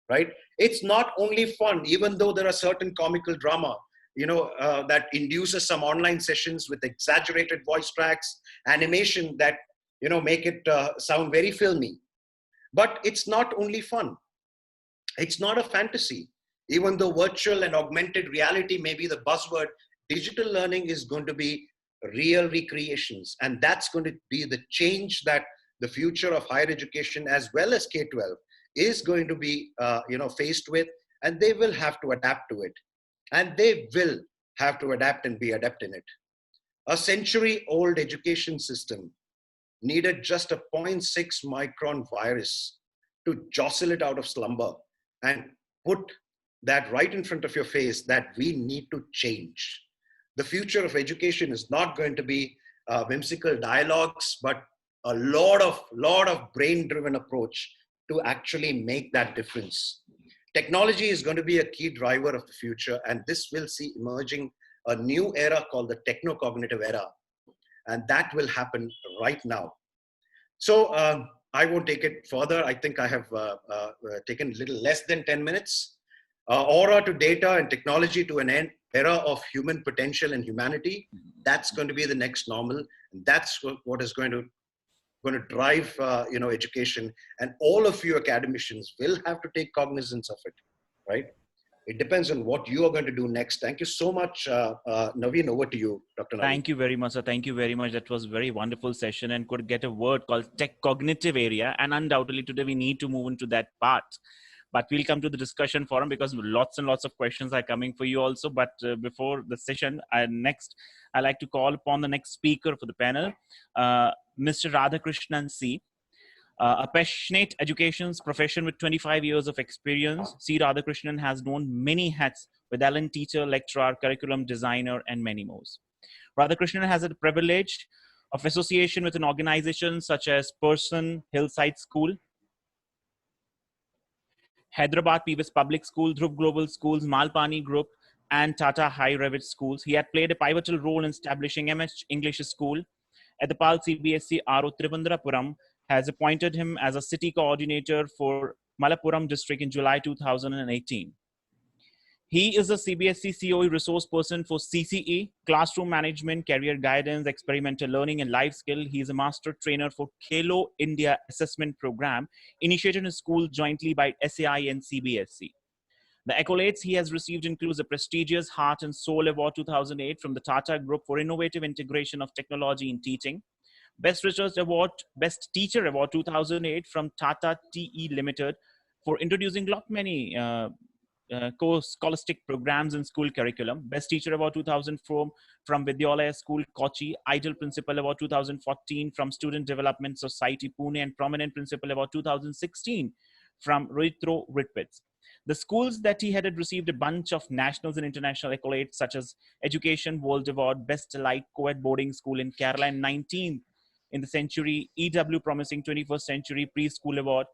right? It's not only fun, even though there are certain comical drama, that induces some online sessions with exaggerated voice tracks, animation that, make it sound very filmy. But it's not only fun. It's not a fantasy. Even though virtual and augmented reality may be the buzzword, digital learning is going to be real recreations. And that's going to be the change that the future of higher education as well as K-12 is going to be faced with, and they will have to adapt to it. And they will have to adapt and be adept in it. A century-old education system needed just a 0.6 micron virus to jostle it out of slumber and put that right in front of your face that we need to change. The future of education is not going to be whimsical dialogues, but a lot of brain-driven approach to actually make that difference. Technology is going to be a key driver of the future, and this will see emerging a new era called the techno-cognitive era, and that will happen right now. So I won't take it further. I think I have taken a little less than 10 minutes. Aura to data and technology to an era of human potential and humanity. That's going to be the next normal. And that's what is going to drive education. And all of you academicians will have to take cognizance of it, right? It depends on what you are going to do next. Thank you so much. Naveen, over to you, Dr. Naveen. Thank you very much, sir. Thank you very much. That was a very wonderful session and could get a word called tech cognitive area. And undoubtedly today we need to move into that part. But we'll come to the discussion forum because lots and lots of questions are coming for you also. But before the session, next, I'd like to call upon the next speaker for the panel, Mr. Radhakrishnan C. A passionate education profession with 25 years of experience, C. Radhakrishnan has worn many hats with Allen teacher, lecturer, curriculum designer, and many more. Radhakrishnan has had the privilege of association with an organization such as Person Hillside School, Hyderabad PVS Public School, Dhruv Global Schools, Malpani Group, and Tata High Revit Schools. He had played a pivotal role in establishing MS English School at the PAL CBSE RO Trivandrum, has appointed him as a city coordinator for Malappuram district in July 2018. He is a CBSE COE resource person for CCE, Classroom Management, Career Guidance, Experimental Learning, and Life Skill. He is a master trainer for Khelo India Assessment Program, initiated in school jointly by SAI and CBSE. The accolades he has received includes the prestigious Heart and Soul Award 2008 from the Tata Group for Innovative Integration of Technology in Teaching, Best Research Award, Best Teacher Award 2008 from Tata TE Limited for introducing many scholastic programs in school curriculum. Best Teacher Award 2004 from Vidyalaya School, Kochi. Ideal Principal Award 2014 from Student Development Society, Pune. And Prominent Principal Award 2016 from Rohitro Ritwitz. The schools that he had received a bunch of national and international accolades such as Education World Award, Best Elite Co-ed Boarding School in Kerala, and 19th in the century, EW Promising 21st Century Preschool Award,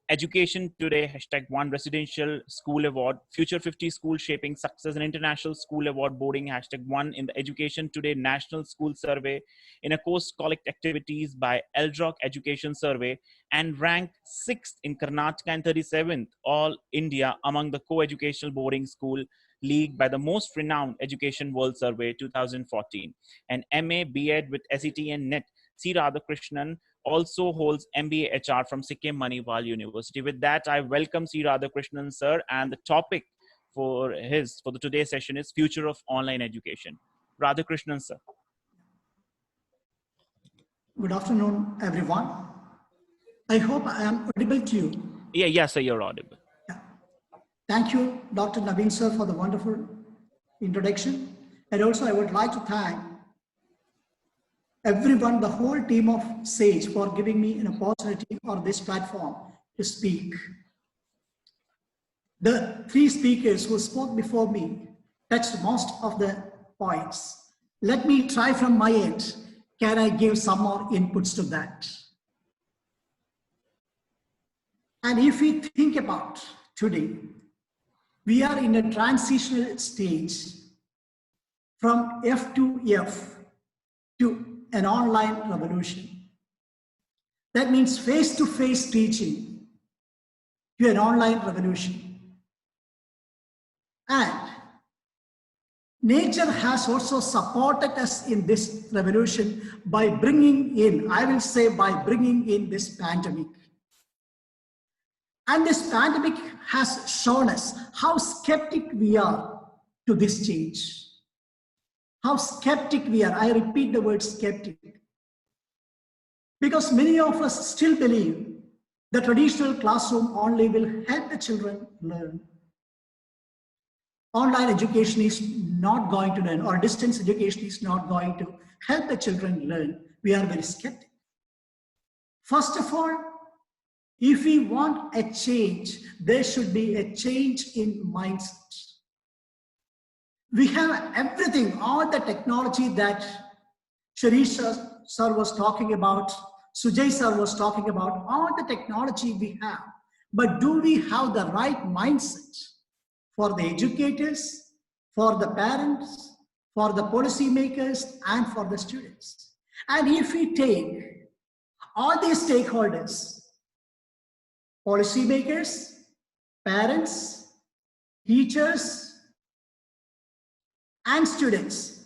Education Today #1 Residential School Award, Future 50 School Shaping Success and International School Award Boarding #1 in the Education Today National School Survey in a course collect activities by Eldrock Education Survey, and ranked 6th in Karnataka and 37th all India among the co-educational boarding school league by the most renowned Education World Survey 2014. And MA, B.Ed with SET and NET. C. Radhakrishnan also holds MBA HR from Sikkim Manipal University. With that, I welcome C. Radhakrishnan, sir, and the topic for the today's session is Future of Online Education. Radhakrishnan, sir. Good afternoon, everyone. I hope I am audible to you. Yeah, sir, you're audible. Yeah. Thank you, Dr. Naveen sir, for the wonderful introduction. And also I would like to thank everyone, the whole team of SAGE, for giving me an opportunity on this platform to speak. The three speakers who spoke before me touched most of the points. Let me try from my end. Can I give some more inputs to that? And if we think about today, we are in a transitional stage from F to F to an online revolution. That means face-to-face teaching to an online revolution. And nature has also supported us in this revolution by bringing in, I will say by bringing in this pandemic. And this pandemic has shown us how skeptic we are to this change. How skeptic we are. I repeat the word skeptic. Because many of us still believe the traditional classroom only will help the children learn. Online education is not going to learn, or distance education is not going to help the children learn. We are very skeptic. First of all, if we want a change, there should be a change in mindset. We have everything, all the technology that Shirish sir was talking about, Sujay sir was talking about, all the technology we have. But do we have the right mindset for the educators, for the parents, for the policymakers, and for the students? And if we take all these stakeholders, policymakers, parents, teachers, and students,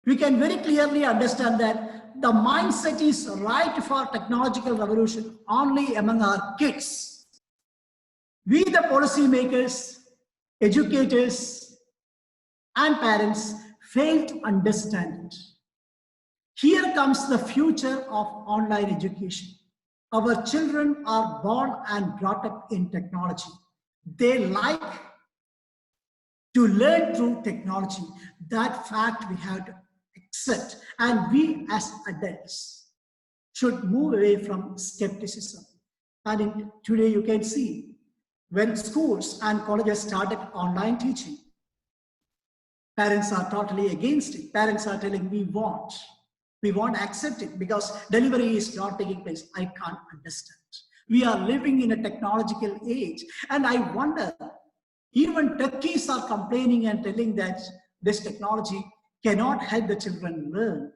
we can very clearly understand that the mindset is right for technological revolution only among our kids. We, the policymakers, educators, and parents, fail to understand it. Here comes the future of online education. Our children are born and brought up in technology. They like to learn through technology. That fact we have to accept. And we as adults should move away from skepticism. And today you can see when schools and colleges started online teaching, parents are totally against it. Parents are telling we won't accept it because delivery is not taking place. I can't understand. We are living in a technological age. And I wonder, even techies are complaining and telling that this technology cannot help the children learn.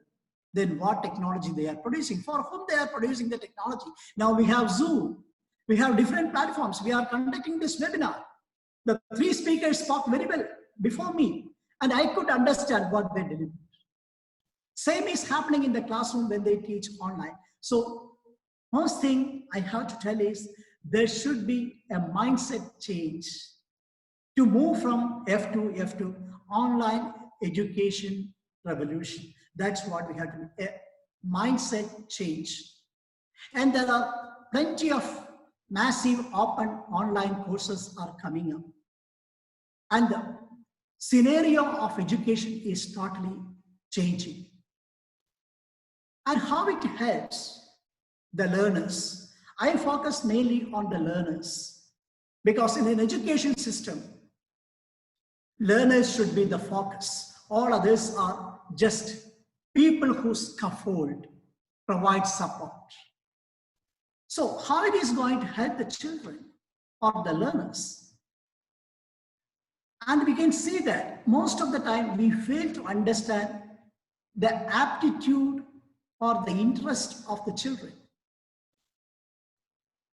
Then what technology they are producing? For whom they are producing the technology? Now we have Zoom. We have different platforms. We are conducting this webinar. The three speakers spoke very well before me, and I could understand what they delivered. Same is happening in the classroom when they teach online. So first thing I have to tell is there should be a mindset change to move from F to online education revolution. That's what we have to do, a mindset change. And there are plenty of massive open online courses are coming up. And the scenario of education is totally changing. And how it helps the learners. I focus mainly on the learners because in an education system, learners should be the focus. All others are just people who scaffold, provide support. So how it is going to help the children or the learners? And we can see that most of the time we fail to understand the aptitude or the interest of the children.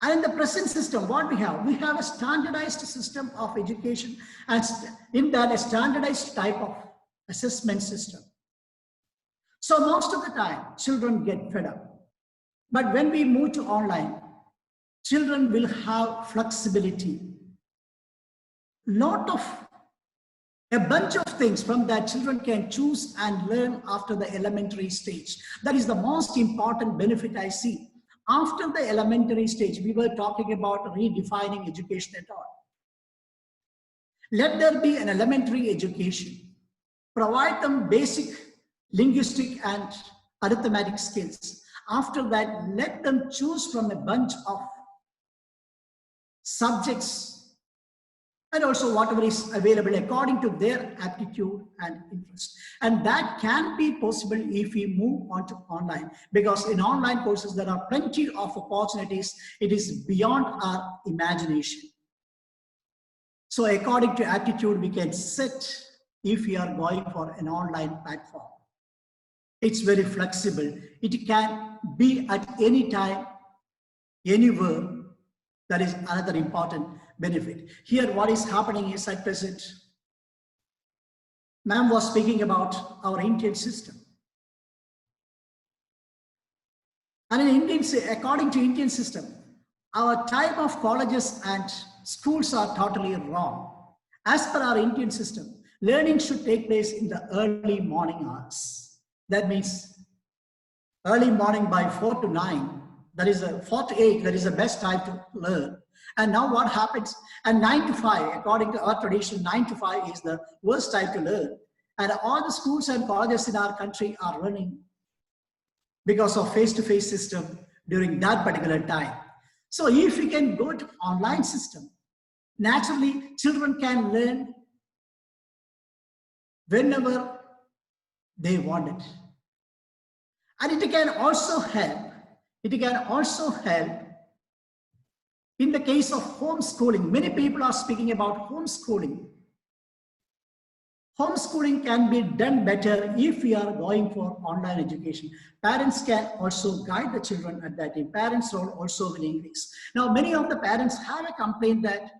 And in the present system, what we have a standardized system of education, and in that a standardized type of assessment system. So most of the time, children get fed up. But when we move to online, children will have flexibility. Lot of A bunch of things from that children can choose and learn after the elementary stage. That is the most important benefit I see. After the elementary stage, we were talking about redefining education at all. Let there be an elementary education. Provide them basic linguistic and arithmetic skills. After that, let them choose from a bunch of subjects and also whatever is available according to their aptitude and interest. And that can be possible if we move on to online, because in online courses, there are plenty of opportunities. It is beyond our imagination. So according to aptitude, we can set if we are going for an online platform. It's very flexible. It can be at any time, anywhere. That is another important benefit. Here, what is happening is at present, ma'am was speaking about our Indian system. And in Indian, according to Indian system, our type of colleges and schools are totally wrong. As per our Indian system, learning should take place in the early morning hours. That means early morning by 4 to 9. That is 4 to 8. That is the best time to learn. And now what happens? And 9 to 5, according to our tradition, 9 to 5 is the worst time to learn. And all the schools and colleges in our country are running because of face-to-face system during that particular time. So if we can go to online system, naturally children can learn whenever they want it. And it can also help. It can also help in the case of homeschooling. Many people are speaking about homeschooling. Homeschooling can be done better if we are going for online education. Parents can also guide the children at that time. Parents' role also will increase. Now, many of the parents have a complaint that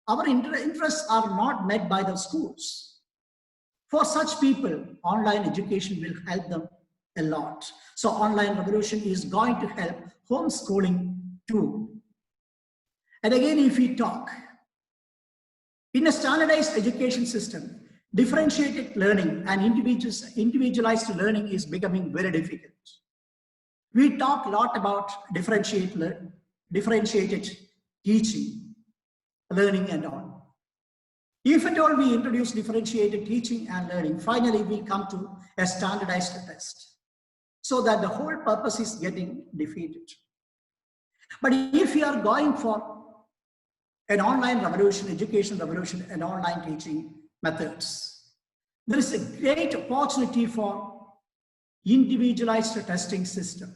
our interests are not met by the schools. For such people, online education will help them a lot. So online revolution is going to help homeschooling too. And again, if we talk, in a standardized education system, differentiated learning and individualized learning is becoming very difficult. We talk a lot about differentiated teaching, learning and all. If at all we introduce differentiated teaching and learning, finally we come to a standardized test, so that the whole purpose is getting defeated. But if we are going for an online revolution, education revolution, and online teaching methods, there is a great opportunity for individualized testing system.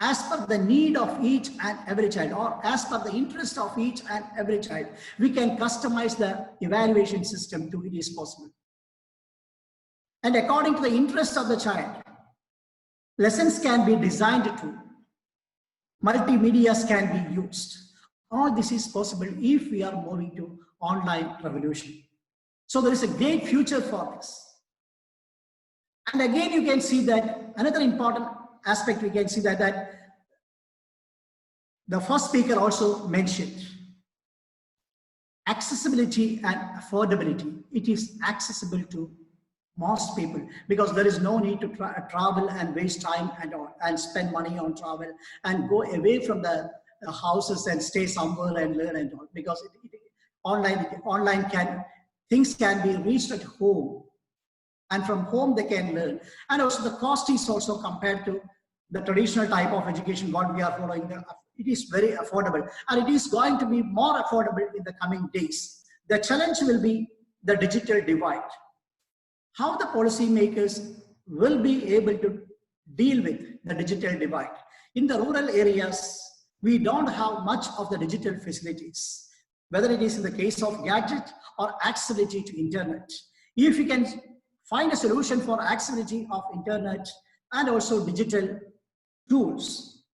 As per the need of each and every child, or as per the interest of each and every child, we can customize the evaluation system to it is possible. And according to the interest of the child, lessons can be designed to, multimedias can be used. All this is possible if we are moving to online revolution. So there is a great future for this. And again, you can see that another important aspect we can see that the first speaker also mentioned accessibility and affordability. It is accessible to most people because there is no need to travel and waste time and spend money on travel and go away from the houses and stay somewhere and learn and all, because online things can be reached at home, and from home they can learn. And also the cost is also compared to the traditional type of education what we are following. It is very affordable, and it is going to be more affordable in the coming days. The challenge will be the digital divide. How the policymakers will be able to deal with the digital divide. In the rural areas, we don't have much of the digital facilities, whether it is in the case of gadget or accessibility to internet. If we can find a solution for accessibility of internet and also digital tools,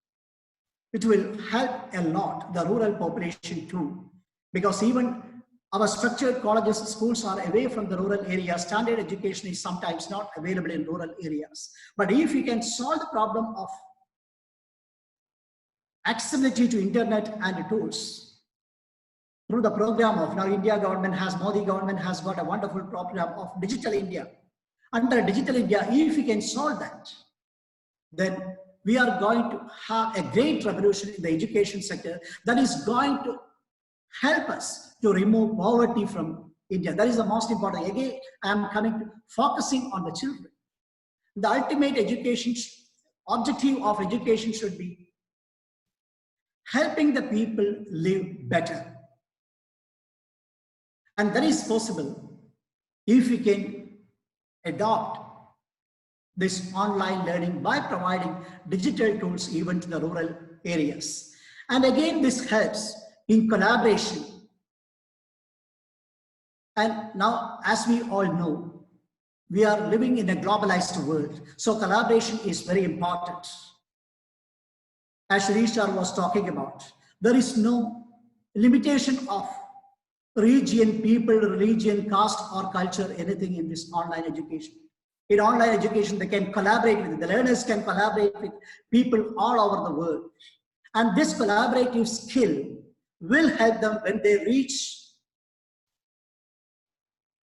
it will help a lot the rural population too, because even our structured colleges, schools are away from the rural areas. Standard education is sometimes not available in rural areas. But if we can solve the problem of accessibility to internet and tools, through the program of now India government has, Modi government has got a wonderful program of Digital India. Under Digital India, if we can solve that, then we are going to have a great revolution in the education sector that is going to help us to remove poverty from India. That is the most important. Again, I am coming to focusing on the children. The ultimate education objective of education should be helping the people live better. And that is possible if we can adopt this online learning by providing digital tools even to the rural areas. And again, this helps in collaboration. And now, as we all know, we are living in a globalized world. So collaboration is very important. As Shirish was talking about, there is no limitation of region, people, religion, caste, or culture, anything in this online education. In online education, they can collaborate with, the learners can collaborate with people all over the world. And this collaborative skill will help them when they reach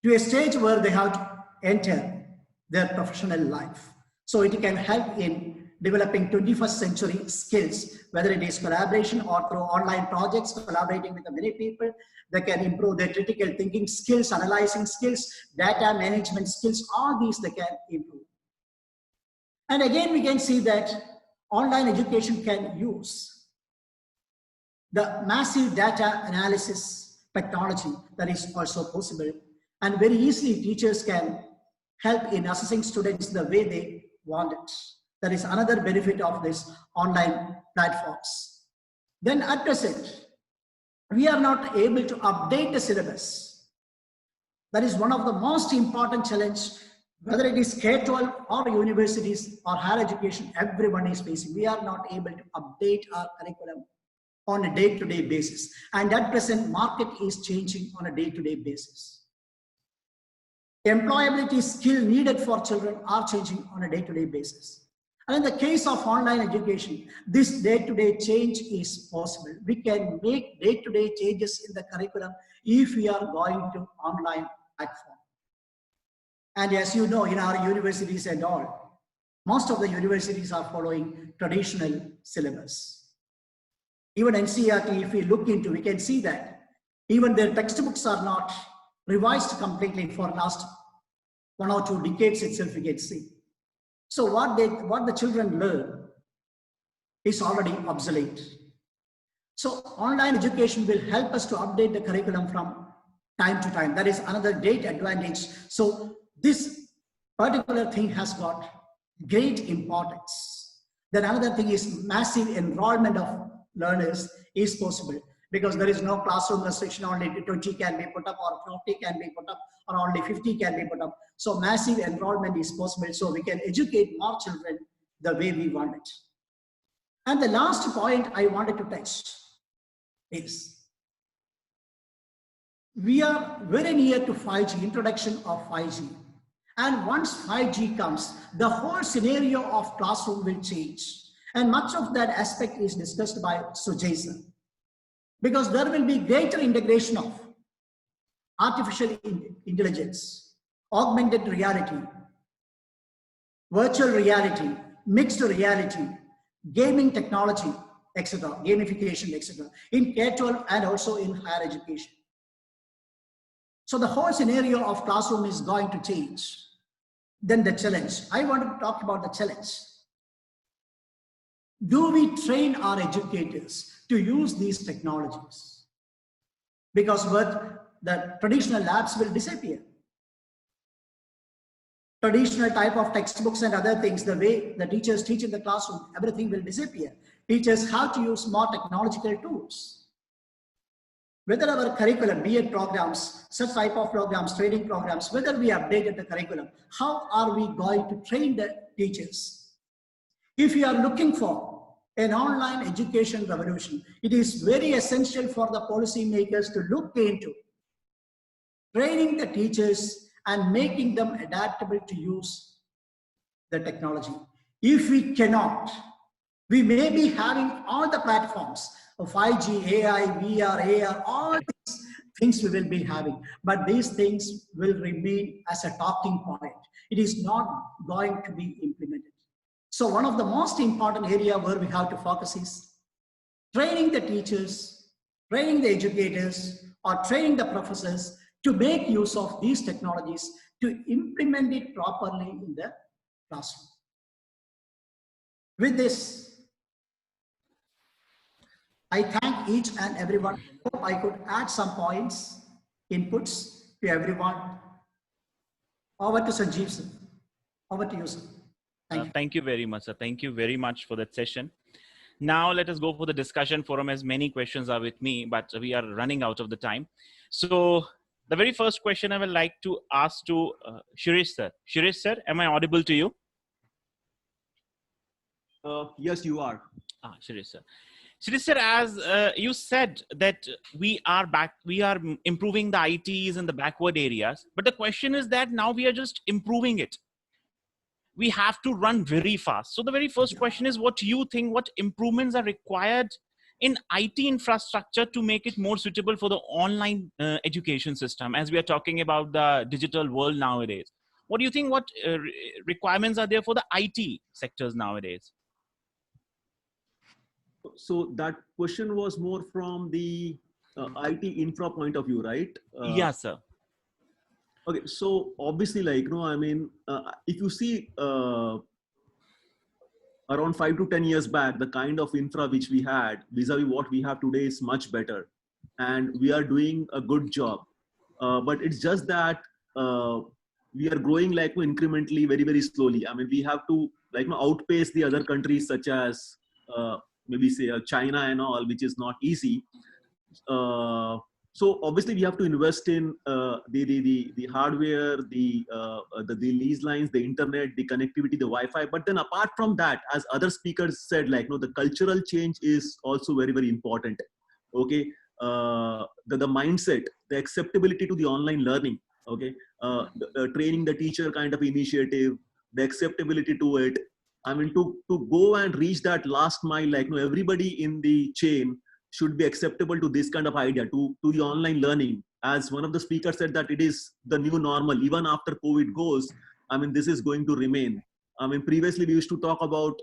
to a stage where they have to enter their professional life. So it can help in developing 21st century skills, whether it is collaboration or through online projects, collaborating with many people. They can improve their critical thinking skills, analyzing skills, data management skills, all these they can improve. And again, we can see that online education can use the massive data analysis technology that is also possible. And very easily, teachers can help in assessing students the way they want it. That is another benefit of this online platforms. Then at present, we are not able to update the syllabus. That is one of the most important challenges, whether it is K-12 or universities or higher education, everyone is facing. We are not able to update our curriculum on a day-to-day basis. And at present, market is changing on a day-to-day basis. Employability skill needed for children are changing on a day-to-day basis. And in the case of online education, this day-to-day change is possible. We can make day-to-day changes in the curriculum if we are going to online platform. And as you know, in our universities and all, most of the universities are following traditional syllabus. Even NCERT, if we look into, we can see that even their textbooks are not revised completely for last 1 or 2 decades itself, we can see. So what the children learn is already obsolete. So online education will help us to update the curriculum from time to time. That is another great advantage. So this particular thing has got great importance. Then another thing is massive enrollment of learners is possible, because there is no classroom restriction, only 20 can be put up or 40 can be put up or only 50 can be put up. So massive enrollment is possible, so we can educate more children the way we want it. And the last point I wanted to touch is we are very near to 5G, introduction of 5G. And once 5G comes, the whole scenario of classroom will change. And much of that aspect is discussed by Sujay, because there will be greater integration of artificial intelligence, augmented reality, virtual reality, mixed reality, gaming technology, etc., gamification, etc., in K-12 and also in higher education. So the whole scenario of classroom is going to change. Then the challenge. I want to talk about the challenge. Do we train our educators to use these technologies? Because the traditional labs will disappear. Traditional type of textbooks and other things, the way the teachers teach in the classroom, everything will disappear. Teachers have to use more technological tools. Whether our curriculum, be it programs, such type of programs, training programs, whether we updated the curriculum, how are we going to train the teachers? If we are looking for an online education revolution, it is very essential for the policymakers to look into training the teachers and making them adaptable to use the technology. If we cannot, we may be having all the platforms of 5G, AI, VR, AR, all these things we will be having, but these things will remain as a talking point. It is not going to be implemented. So one of the most important area where we have to focus is training the teachers, training the educators, or training the professors to make use of these technologies to implement it properly in the classroom. With this, I thank each and everyone. Hope I could add some points, inputs to everyone. Over to Sanjeev, sir. Over to you, sir. Thank you. Thank you very much, sir. Thank you very much for that session. Now let us go for the discussion forum, as many questions are with me, but we are running out of the time. So the very first question I would like to ask to Shirish, sir. Shirish, sir, am I audible to you? Yes, you are. Shirish, sir. Shirish, sir, as you said that we are improving the ITs in the backward areas, but the question is that now we are just improving it. We have to run very fast. So the very first question is, what do you think, what improvements are required in IT infrastructure to make it more suitable for the online education system, as we are talking about the digital world nowadays? What do you think, what requirements are there for the IT sectors nowadays? So that question was more from the IT infra point of view, right? Yes, sir. Okay, so obviously, like, I mean, if you see around 5 to 10 years back, the kind of infra which we had vis-a-vis what we have today is much better, and we are doing a good job. But it's just that we are growing like incrementally, very, very slowly. I mean, we have to like outpace the other countries such as maybe say China and all, which is not easy. So obviously we have to invest in the hardware, the lease lines, the internet, the connectivity, the Wi-Fi. But then apart from that, as other speakers said, like the cultural change is also very, very important. Okay, the mindset, the acceptability to the online learning. Okay, training the teacher kind of initiative, the acceptability to it. I mean, to go and reach that last mile, like everybody in the chain should be acceptable to this kind of idea, to the online learning. As one of the speakers said, that it is the new normal. Even after COVID goes, I mean, this is going to remain. I mean, previously we used to talk about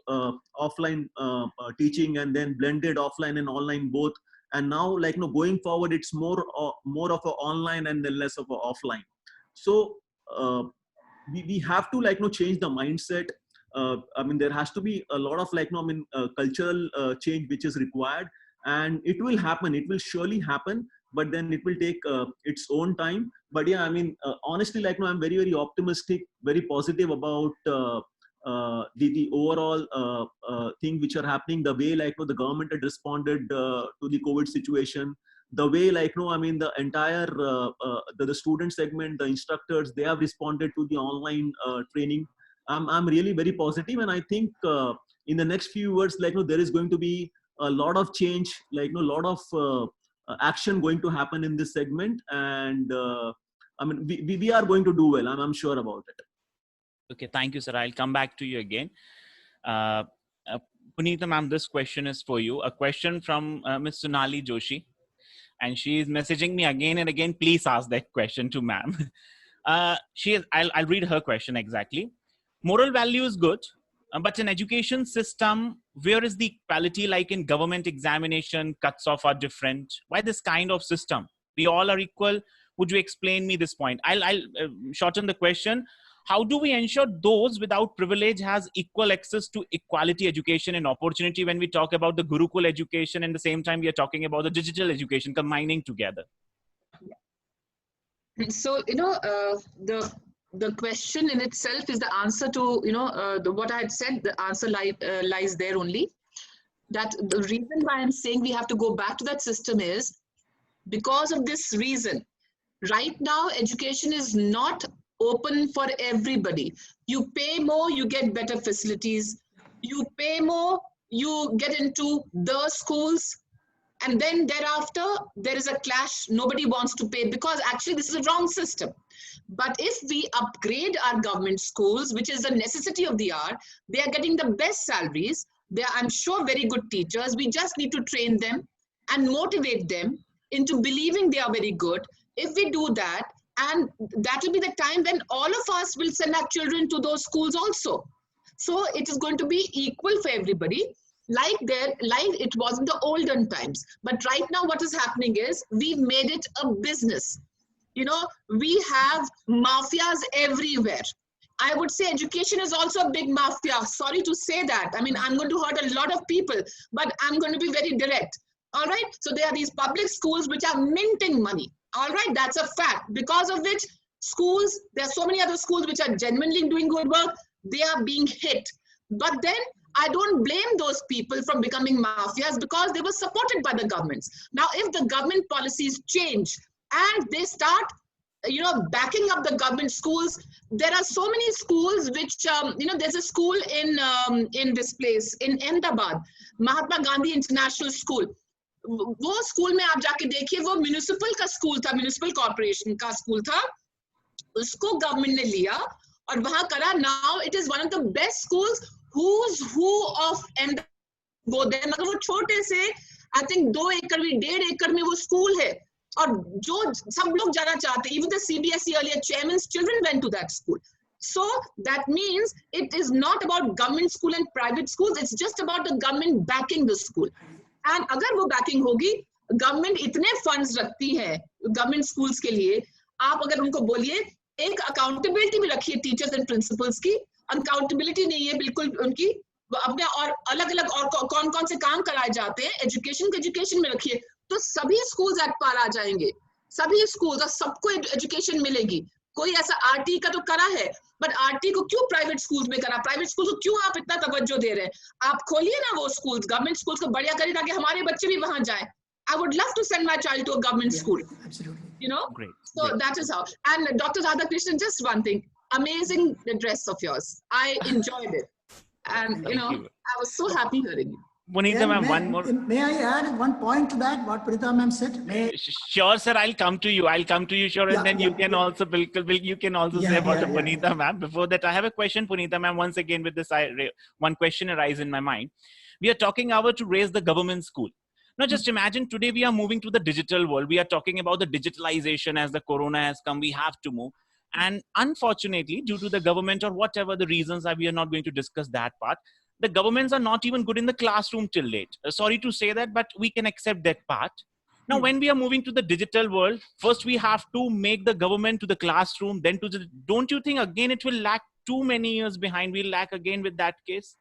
offline teaching and then blended offline and online both. And now, like, going forward, it's more of a online and then less of a offline. So we have to change the mindset. I mean, there has to be a lot of cultural change which is required. And it will happen, it will surely happen, but then it will take its own time. But yeah, I mean, honestly, I'm very, very optimistic, very positive about the overall thing which are happening, the way the government had responded to the COVID situation, the way I mean, the entire the student segment, the instructors, they have responded to the online training. I'm really very positive, and I think in the next few years, there is going to be a lot of change, a lot of action going to happen in this segment. And I mean, we are going to do well. I'm sure about it. Okay, thank you, sir. I'll come back to you again. Punita ma'am, this question is for you. A question from Ms. Sonali Joshi. And she is messaging me again and again, please ask that question to ma'am. I'll read her question exactly. Moral value is good. But in education system, where is the equality? Like in government examination, cuts off are different. Why this kind of system? We all are equal. Would you explain me this point? I'll shorten the question. How do we ensure those without privilege has equal access to equality education and opportunity when we talk about the Gurukul education, and the same time we are talking about the digital education combining together? So, the question in itself is the answer to, what I had said, the answer lies there only. That the reason why I'm saying we have to go back to that system is because of this reason. Right now, education is not open for everybody. You pay more, you get better facilities. You pay more, you get into the schools. And then thereafter, there is a clash. Nobody wants to pay because actually this is a wrong system. But if we upgrade our government schools, which is a necessity of the hour, they are getting the best salaries. They are, I'm sure, very good teachers. We just need to train them and motivate them into believing they are very good. If we do that, and that will be the time when all of us will send our children to those schools also. So it is going to be equal for everybody, like it was in the olden times. But right now what is happening is we've made it a business. You know, we have mafias everywhere. I would say education is also a big mafia. Sorry to say that. I mean, I'm going to hurt a lot of people, but I'm going to be very direct. All right. So there are these public schools which are minting money. All right. That's a fact. Because of which schools, there are so many other schools which are genuinely doing good work. They are being hit. But then I don't blame those people from becoming mafias because they were supported by the governments. Now, if the government policies change and they start, you know, backing up the government schools, there are so many schools which, you know, there's a school in this place, in Ahmedabad, Mahatma Gandhi International School. वो school में आप जाके देखिए, वो municipal का school था, municipal corporation का school था, उसको गवर्नमेंट ने लिया और वहां करा. Now it is one of the best schools, who's who of and go there. मगर वो छोटे से आई थिंक 2 एकड़ में 1.5 एकड़ में वो स्कूल है और जो सब लोग जाना चाहते हैं. Even the CBSE earlier chairman's children went to that school. So that means it is not about government school and private schools. It's just about the government backing the school. And अगर वो backing होगी, government इतने funds रखती है government schools के लिए, आप अगर उनको बोलिए एक accountability भी रखिए teachers and principals की. Accountability नहीं है बिल्कुल उनकी, अपने और अलग अलग और कौन कौन से काम कराए जाते हैं एजुकेशन में रखिए, तो सभी स्कूल्स एट पार आ जाएंगे. सभी स्कूल्स और सबको एजुकेशन मिलेगी. कोई ऐसा आरटी का तो करा है, बट आरटी को क्यों प्राइवेट स्कूल्स में करा? प्राइवेट स्कूल्स को क्यों आप इतना तवज्जो दे रहे हैं? आप खोलिए ना वो स्कूल्स, गवर्नमेंट स्कूल्स को बढ़िया करिए ताकि हमारे बच्चे भी वहां जाएं. I would love to send my child to a government school. Absolutely. You know? Great. So Great. that is how. And Dr. Radhakrishnan, just one thing. Amazing address of yours. I enjoyed it. And, you know, I was so happy hearing you. Punita ma'am, one more. May I add one point to that, what Punita ma'am said? Sure, sir. I'll come to you. Sure. And then you can also, you can also say about Punita ma'am. Before that, I have a question, Punita ma'am. Once again, with this, one question arises in my mind. We are talking about to raise the government school. Now, just imagine today we are moving to the digital world. We are talking about the digitalization as the corona has come. We have to move. And unfortunately, due to the government or whatever the reasons that we are not going to discuss that part, the governments are not even good in the classroom till date. Sorry to say that, but we can accept that part. Now, when we are moving to the digital world, first we have to make the government to the classroom, then to the, don't you think again it will lag too many years behind? We'll lag again with that case.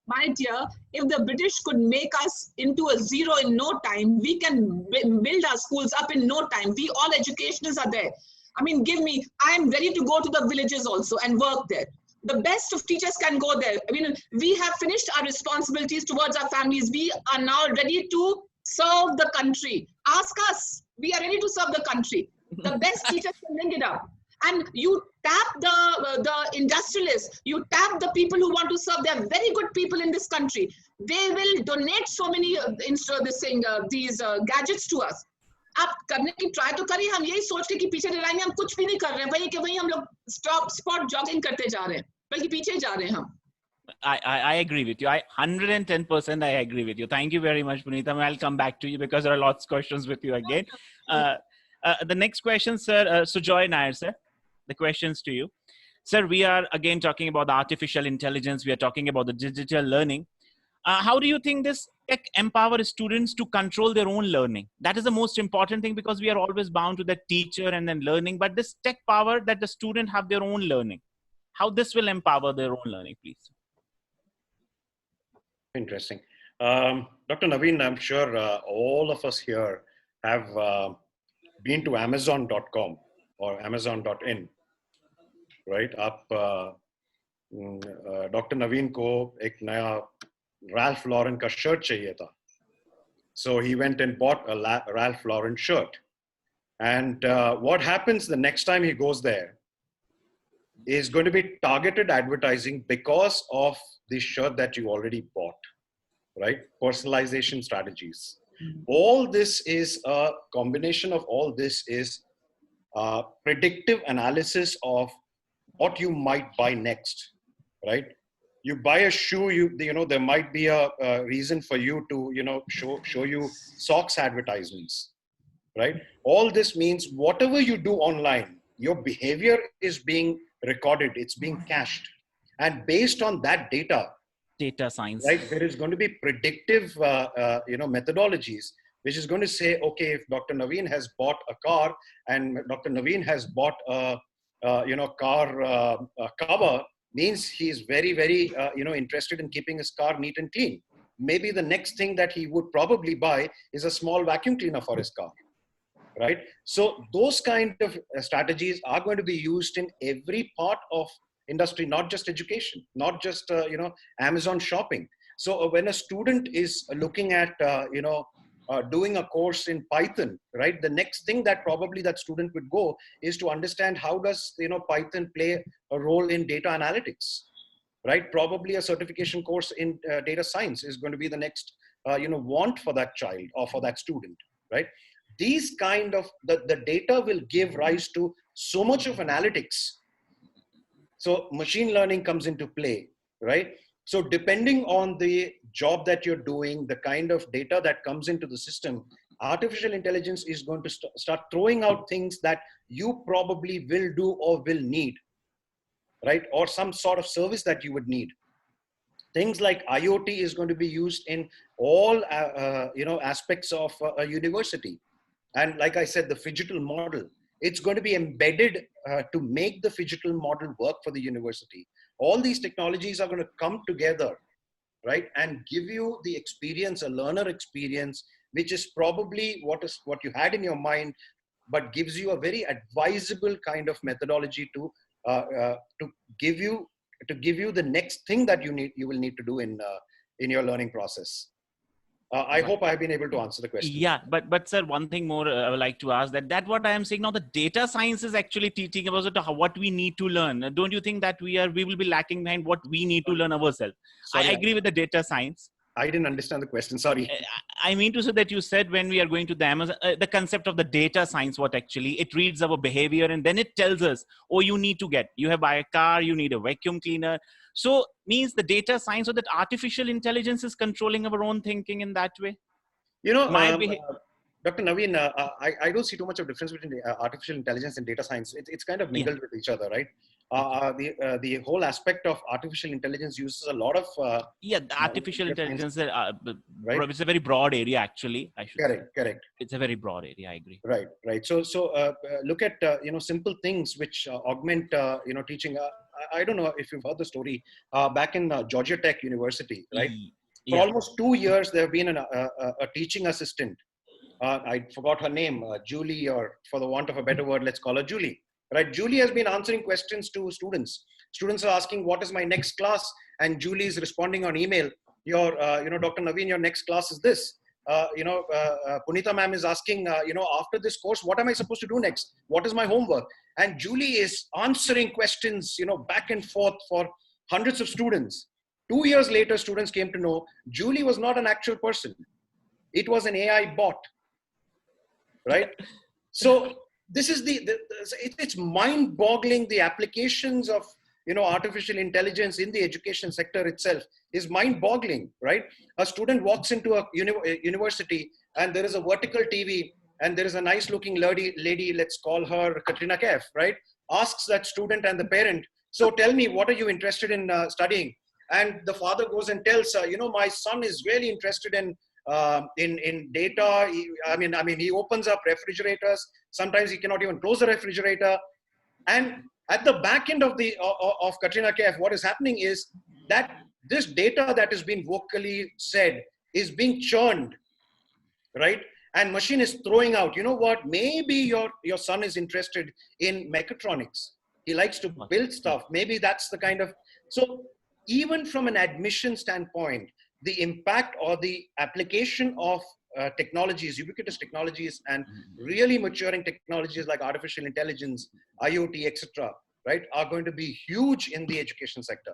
My dear, if the British could make us into a zero in no time, we can build our schools up in no time. We all educationists are there. I mean, give me, I am ready to go to the villages also and work there. The best of teachers can go there. I mean, we have finished our responsibilities towards our families. We are now ready to serve the country. Ask us. We are ready to serve the country. The best teachers can bring it up. And you tap the industrialists, you tap the people who want to serve. They are very good people in this country. They will donate so many these gadgets to us. आप करने की try तो करिए. हम यही सोच के कि पीछे रह जाएंगे, हम कुछ भी नहीं कर रहे हैं. वही कि वही हम लोग स्पॉट जॉगिंग करते जा रहे हैं, बल्कि पीछे जा रहे हैं हम. I agree with you. 110% I agree with you. Thank you very much, Punita. I'll come back to you because there are lots of questions with you again. The next question, sir, Sujoy Nair, sir. The questions to you. Sir, we are again talking about the artificial intelligence. We are talking about the digital learning. How do you think this tech empower students to control their own learning? That is the most important thing because we are always bound to the teacher and then learning. But this tech power that the student have their own learning, how this will empower their own learning, please? Interesting. Dr. Naveen, I'm sure all of us here have been to Amazon.com or Amazon.in. Right? Dr. Naveen को एक नया Ralph Lauren का shirt चाहिए था. So he went and bought a Ralph Lauren shirt. And what happens the next time he goes there is going to be targeted advertising because of the shirt that you already bought, right? Personalization strategies. All this is a combination of all this is predictive analysis of what you might buy next, right? You buy a shoe, you know, there might be a reason for you to, you know, show you socks advertisements. right? All this means whatever you do online, your behavior is being recorded, it's being cached. And based on that data, Data science. right, there is going to be predictive, methodologies, which is going to say, okay, if Dr. Naveen has bought a car and Dr. Naveen has bought a, car cover, means he is very, very, interested in keeping his car neat and clean. Maybe the next thing that he would probably buy is a small vacuum cleaner for his car, right? So those kind of strategies are going to be used in every part of industry, not just education, not just, Amazon shopping. So when a student is looking at, doing a course in Python, right? The next thing that probably that student would go is to understand how does, Python play a role in data analytics, right? Probably a certification course in data science is going to be the next, want for that child or for that student, right? These kind of, the data will give rise to so much of analytics. So machine learning comes into play, right? So depending on the job that you're doing, the kind of data that comes into the system, artificial intelligence is going to start throwing out things that you probably will do or will need, right? Or some sort of service that you would need. Things like IoT is going to be used in all, aspects of a university. And like I said, the phygital model, it's going to be embedded to make the phygital model work for the university. All these technologies are going to come together, right? And give you the experience, a learner experience, which is probably what you had in your mind, but gives you a very advisable kind of methodology to give you the next thing that you will need to do in your learning process. I hope I have been able to answer the question. Yeah, but sir, one thing more I would like to ask, that what I am saying now, the data science is actually teaching about what we need to learn. Don't you think that we will be lacking behind what we need to learn ourselves? Sorry, I agree with the data science. I didn't understand the question. Sorry. I mean to say that you said when we are going to the Amazon, the concept of the data science, what actually it reads our behavior and then it tells us, oh, you need to you have buy a car, you need a vacuum cleaner. So means the data science or that artificial intelligence is controlling our own thinking in that way. Dr. Naveen, I don't see too much of difference between artificial intelligence and data science. It's kind of mingled with each other, right? The whole aspect of artificial intelligence uses a lot of the artificial intelligence, right? It's a very broad area actually. I should correct. It's a very broad area. I agree. Right. So look at simple things which augment teaching. I don't know if you've heard the story back in Georgia Tech University, right? For almost 2 years, there have been a teaching assistant. I forgot her name, Julie, or for the want of a better word, let's call her Julie. Right? Julie has been answering questions to students. Students are asking, what is my next class? And Julie is responding on email. Dr. Naveen, your next class is this. Punita ma'am is asking, after this course, what am I supposed to do next? What is my homework? And Julie is answering questions, back and forth for hundreds of students. 2 years later, students came to know Julie was not an actual person. It was an AI bot, right? So this is it's mind-boggling. The applications of artificial intelligence in the education sector itself is mind-boggling, right? A student walks into a university and there is a vertical TV and there is a nice-looking lady, let's call her Katrina Kaif, right? Asks that student and the parent, so tell me, what are you interested in studying? And the father goes and tells, my son is really interested in data. He opens up refrigerators. Sometimes he cannot even close the refrigerator. And at the back end of Katrina Kaif, what is happening is that this data that is being vocally said is being churned, right? And machine is throwing out, maybe your son is interested in mechatronics. He likes to build stuff. Maybe that's the kind of, so even from an admission standpoint, the impact or the application of technologies, ubiquitous technologies, and really maturing technologies like artificial intelligence, IoT, etc., right, are going to be huge in the education sector.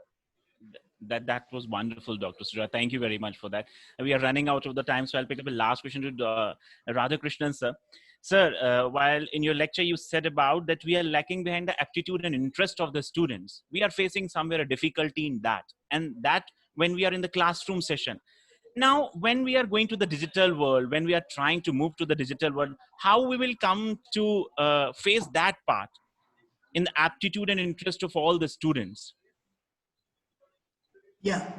That was wonderful, Dr. Sridhar. Thank you very much for that. We are running out of the time, so I'll pick up a last question to Radhakrishnan, sir. Sir, while in your lecture you said about that we are lacking behind the aptitude and interest of the students, we are facing somewhere a difficulty in that. And that when we are in the classroom session, Now, when we are going to the digital world, when we are trying to move to the digital world, how we will come to face that part in the aptitude and interest of all the students? Yeah,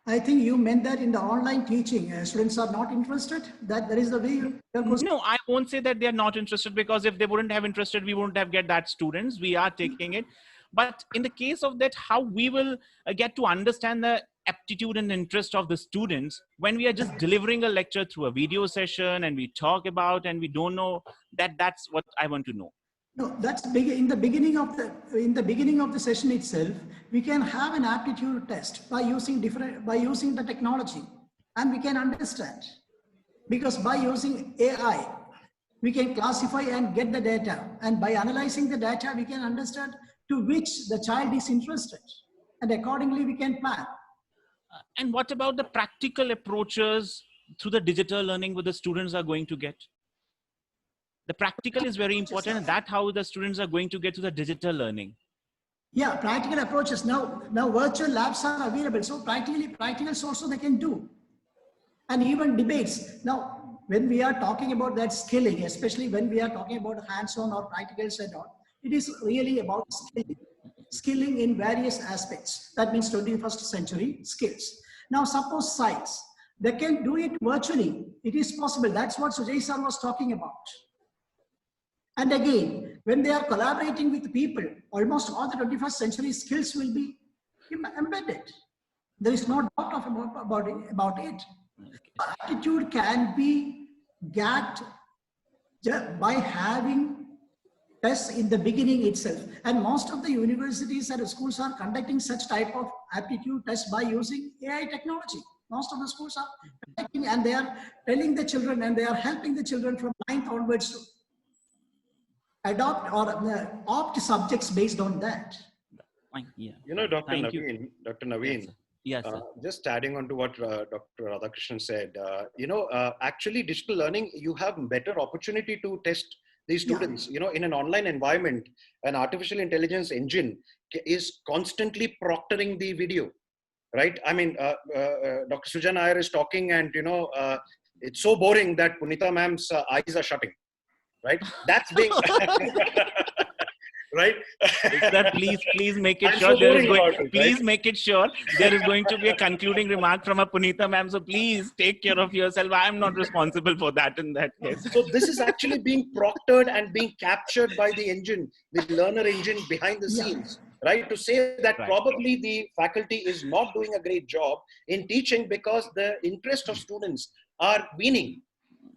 I think you meant that in the online teaching, students are not interested. That is the way your question. No, I won't say that they're not interested, because if they wouldn't have interested, we wouldn't have get that students. We are taking it. But in the case of that, how we will get to understand the aptitude and interest of the students when we are just delivering a lecture through a video session and we talk about and we don't know that. That's what I want to know. No, that's big. In the beginning of the session itself, we can have an aptitude test by using the technology, and we can understand, because by using AI, we can classify and get the data, and by analyzing the data, we can understand to which the child is interested, and accordingly we can plan. And what about the practical approaches through the digital learning what the students are going to get? The practical is very important, and that's how the students are going to get to the digital learning. Yeah, practical approaches. Now virtual labs are available, so practicals also they can do, and even debates. Now, when we are talking about that skilling, especially when we are talking about hands-on or practicals and all, it is really about skilling in various aspects. That means 21st century skills. Now, suppose science, they can do it virtually. It is possible. That's what Sujay sir was talking about. And again, when they are collaborating with people, almost all the 21st century skills will be embedded. There is no doubt about it. Attitude can be gapped by having tests in the beginning itself. And most of the universities and schools are conducting such type of aptitude tests by using AI technology. Most of the schools are conducting, and they are telling the children, and they are helping the children from 9th onwards to adopt or opt subjects based on that. Yeah. You know, Dr. Thank Naveen, Dr. Naveen, Yes, sir. just adding on to what Dr. Radhakrishnan said, actually digital learning, you have better opportunity to test these students. You know, in an online environment, an artificial intelligence engine is constantly proctoring the video, right? I mean, Dr. Sujan Iyer is talking, and it's so boring that Punita ma'am's eyes are shutting, right? That's being right. Sir, please make it I'm sure so there is boring going. about it, Please right? make it sure there is going to be a concluding remark from a Punita ma'am. So please take care of yourself. I am not responsible for that in that case. So this is actually being proctored and being captured by the engine, the learner engine behind the scenes, right? To say that Right. probably the faculty is not doing a great job in teaching because the interest of students are waning.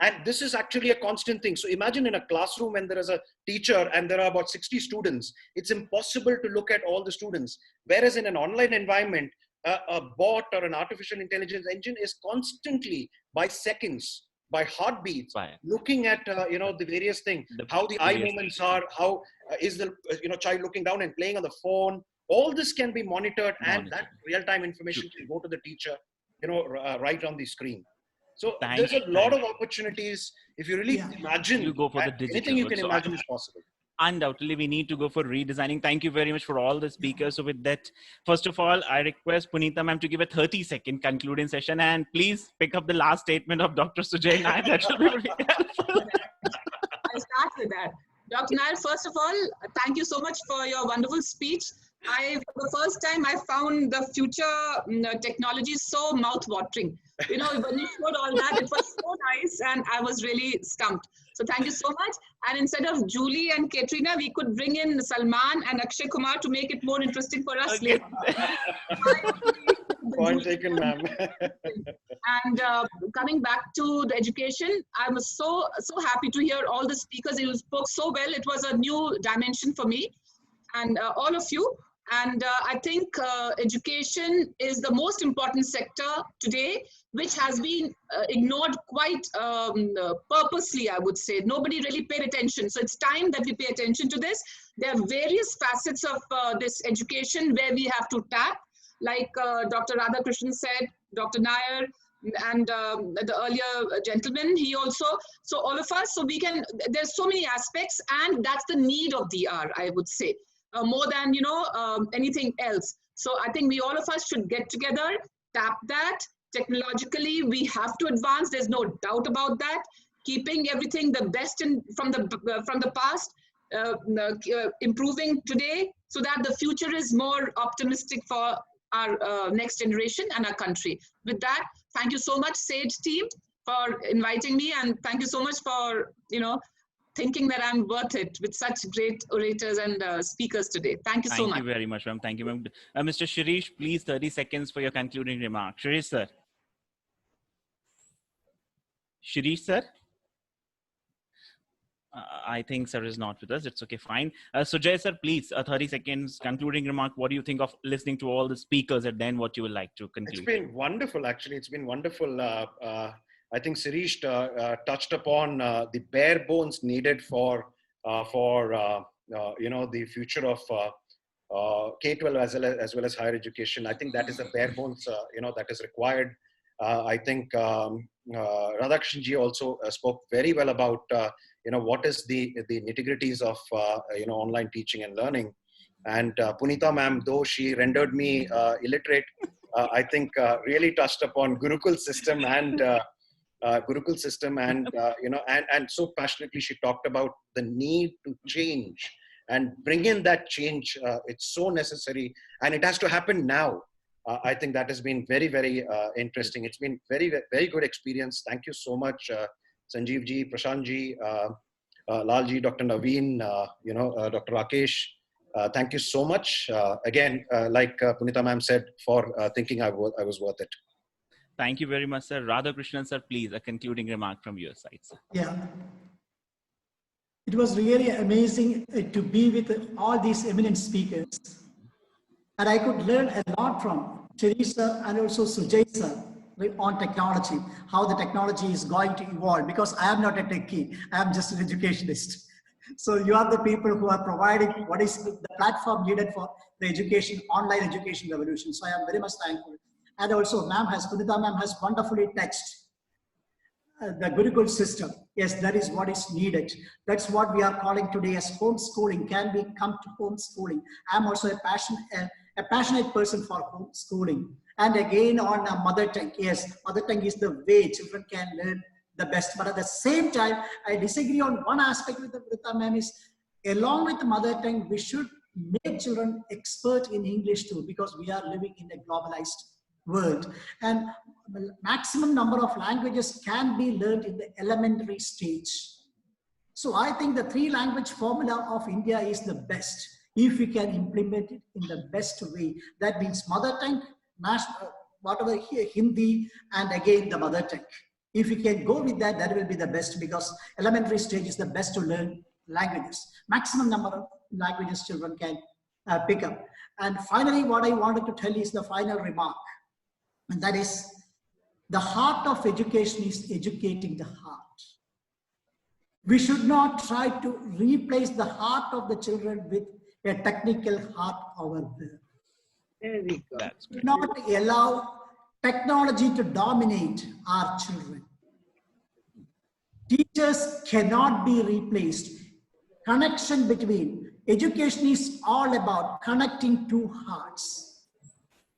And this is actually a constant thing. So imagine in a classroom when there is a teacher and there are about 60 students, it's impossible to look at all the students. Whereas in an online environment, a bot or an artificial intelligence engine is constantly by seconds, by heartbeats, Right. looking at the various things, how the eye movements are, how is the child looking down and playing on the phone. All this can be monitored, and that real-time information can go to the teacher, right on the screen. So there's a lot of opportunities. If you really imagine, You go for the digital anything you world. can So imagine is possible. Undoubtedly, we need to go for redesigning. Thank you very much for all the speakers. So with that, first of all, I request Punita ma'am to give a 30-second concluding session, and please pick up the last statement of Dr. Sujay Nair. That will be really helpful. I'll start with that. Dr. Nair, first of all, thank you so much for your wonderful speech. For the first time, I found the future technology so mouth-watering. When you showed all that, it was so nice, and I was really stumped. So thank you so much. And instead of Julie and Katrina, we could bring in Salman and Akshay Kumar to make it more interesting for us later. Point taken, ma'am. And coming back to the education, I was so happy to hear all the speakers. You spoke so well. It was a new dimension for me and all of you. And I think education is the most important sector today, which has been ignored quite purposely, I would say. Nobody really paid attention. So it's time that we pay attention to this. There are various facets of this education where we have to tap, like Dr. Radhakrishnan said, Dr. Nair, and the earlier gentleman, he also, so all of us, so we can, there's so many aspects, and that's the need of the hour, I would say. More than anything else. So I think we all of us should get together, tap that, Technologically, we have to advance. There's no doubt about that. Keeping everything the best from the past, improving today, so that the future is more optimistic for our next generation and our country. With that, thank you so much, Sage team, for inviting me, and thank you so much for thinking that I'm worth it with such great orators and speakers today. Thank you so much. Thank you very much, ma'am. Thank you, ma'am. Mr. Shirish, please 30 seconds for your concluding remark. Shirish, sir. Shirish, sir. I think sir is not with us. It's okay, fine. Sujay, sir, please, 30 seconds concluding remark. What do you think of listening to all the speakers, and then what you would like to conclude? It's been wonderful, actually. It's been wonderful. I think Shirish touched upon the bare bones needed for the future of K-12 as well as higher education. I think that is the bare bones that is required. I think Radhakrishnan ji also spoke very well about what is the nitty-gritties of online teaching and learning. And Punita ma'am, though she rendered me illiterate, I think really touched upon Gurukul system and and so passionately she talked about the need to change and bring in that change. It's so necessary, and it has to happen now. I think that has been very, very interesting. It's been very, very good experience. Thank you so much, Sanjeev ji, Prashant ji, Lal ji, Dr. Naveen, Dr. Rakesh. Thank you so much. Again, like Punita ma'am said, for thinking I was worth it. Thank you very much, sir. Radhakrishnan, sir, please, a concluding remark from your side, sir. Yeah. It was really amazing to be with all these eminent speakers. And I could learn a lot from Shirish sir and also Sujay sir on technology, how the technology is going to evolve, because I am not a techie, I am just an educationist. So you are the people who are providing what is the platform needed for the education, online education revolution. So I am very much thankful. And also Punita ma'am has wonderfully touched the Gurukul system. Yes, that is what is needed. That's what we are calling today as homeschooling. Can we come to homeschooling? I'm also a passionate person for homeschooling. And again on mother tongue, yes, mother tongue is the way children can learn the best. But at the same time, I disagree on one aspect with Punita ma'am is, along with the mother tongue, we should make children expert in English too, because we are living in a globalized world, and maximum number of languages can be learned in the elementary stage. So I think the 3-language formula of India is the best if we can implement it in the best way. That means mother tongue, whatever Hindi, and again the mother tongue. If we can go with that, that will be the best, because elementary stage is the best to learn languages. Maximum number of languages children can pick up. And finally, what I wanted to tell you is the final remark. And that is, the heart of education is educating the heart. We should not try to replace the heart of the children with a technical heart over there. There we go. That's great. Do not allow technology to dominate our children. Teachers cannot be replaced. Connection between education is all about connecting two hearts.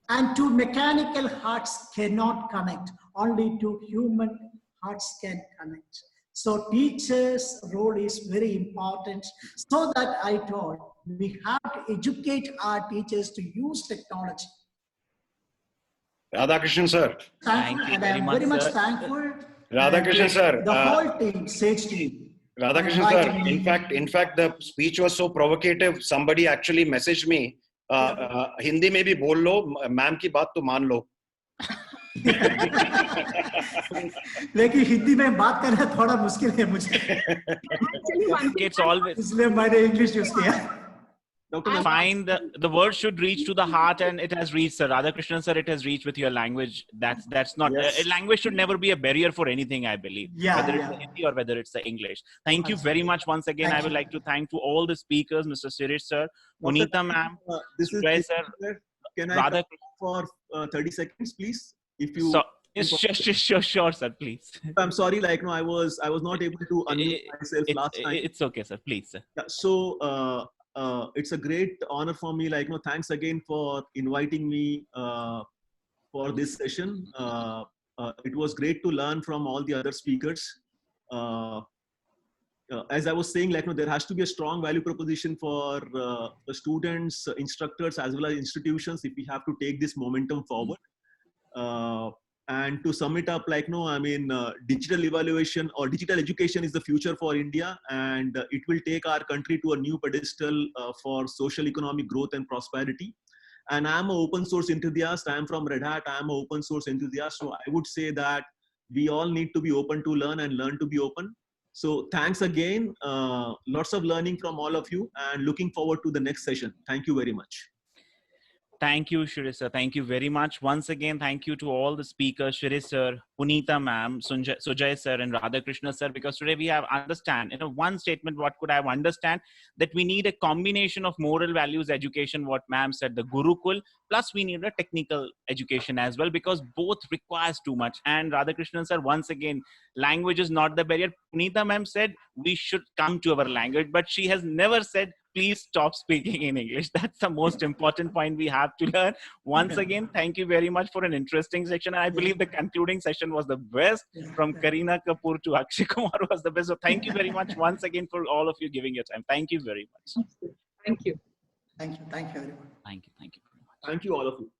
And two mechanical hearts cannot connect. Only two human hearts can connect. So teachers' role is very important. So that I told, we have to educate our teachers to use technology. Radhakrishnan sir. Thank you And very I'm much, very much sir. thankful. Radhakrishnan sir. The whole team, Sage team. Radhakrishnan sir, in fact, the speech was so provocative. Somebody actually messaged me, Hindi में भी बोल लो, ma'am की बात तो मान लो. लेकिन हिंदी में बात करना थोड़ा मुश्किल है मुझे. It's always इसलिए मैंने इंग्लिश यूज किया. fine. The word should reach to the heart, and it has reached, sir. Radhakrishnan sir, it has reached with your language. That's not Yes. a language should never be a barrier for anything, I believe. Yeah, whether it's yeah. the Hindi or whether it's the English. Thank you very much once again. Thank I would you. like to thank to all the speakers, Mr. Sirish sir, Punita ma'am, This is Sujay sir, Can I Radha. come for 30 seconds, please? If you, So, sure, sir, please. I'm sorry, like no, I was not able to unmute myself last time. It's okay, sir. Please, sir. Yeah, so it's a great honor for me. Like no, thanks again for inviting me for this session. It was great to learn from all the other speakers. As I was saying, like, there has to be a strong value proposition for the students, instructors, as well as institutions if we have to take this momentum forward. And to sum it up, like, digital evaluation or digital education is the future for India, and it will take our country to a new pedestal for social economic growth and prosperity. And I'm an open source enthusiast. I'm from Red Hat. I'm an open source enthusiast. So I would say that we all need to be open to learn and learn to be open. So thanks again. Lots of learning from all of you, and looking forward to the next session. Thank you very much. Thank you, Shirish sir. Thank you very much. Once again, thank you to all the speakers, Shirish sir, Punita ma'am, Sujay sir, and Radhakrishna sir, because today we have understand, one statement, what could I have understand, that we need a combination of moral values education, what ma'am said, the Gurukul, plus we need a technical education as well, because both requires too much. And Radhakrishna sir, once again, language is not the barrier. Punita ma'am said we should come to our language, but she has never said please stop speaking in English. That's the most important point we have to learn. Once again, thank you very much for an interesting section. And I believe the concluding session was the best. From Kareena Kapoor to Akshay Kumar was the best. So thank you very much once again for all of you giving your time. Thank you very much. Thank you. Thank you. Thank you, everyone. Thank you. Thank you very much. Thank you, all of you.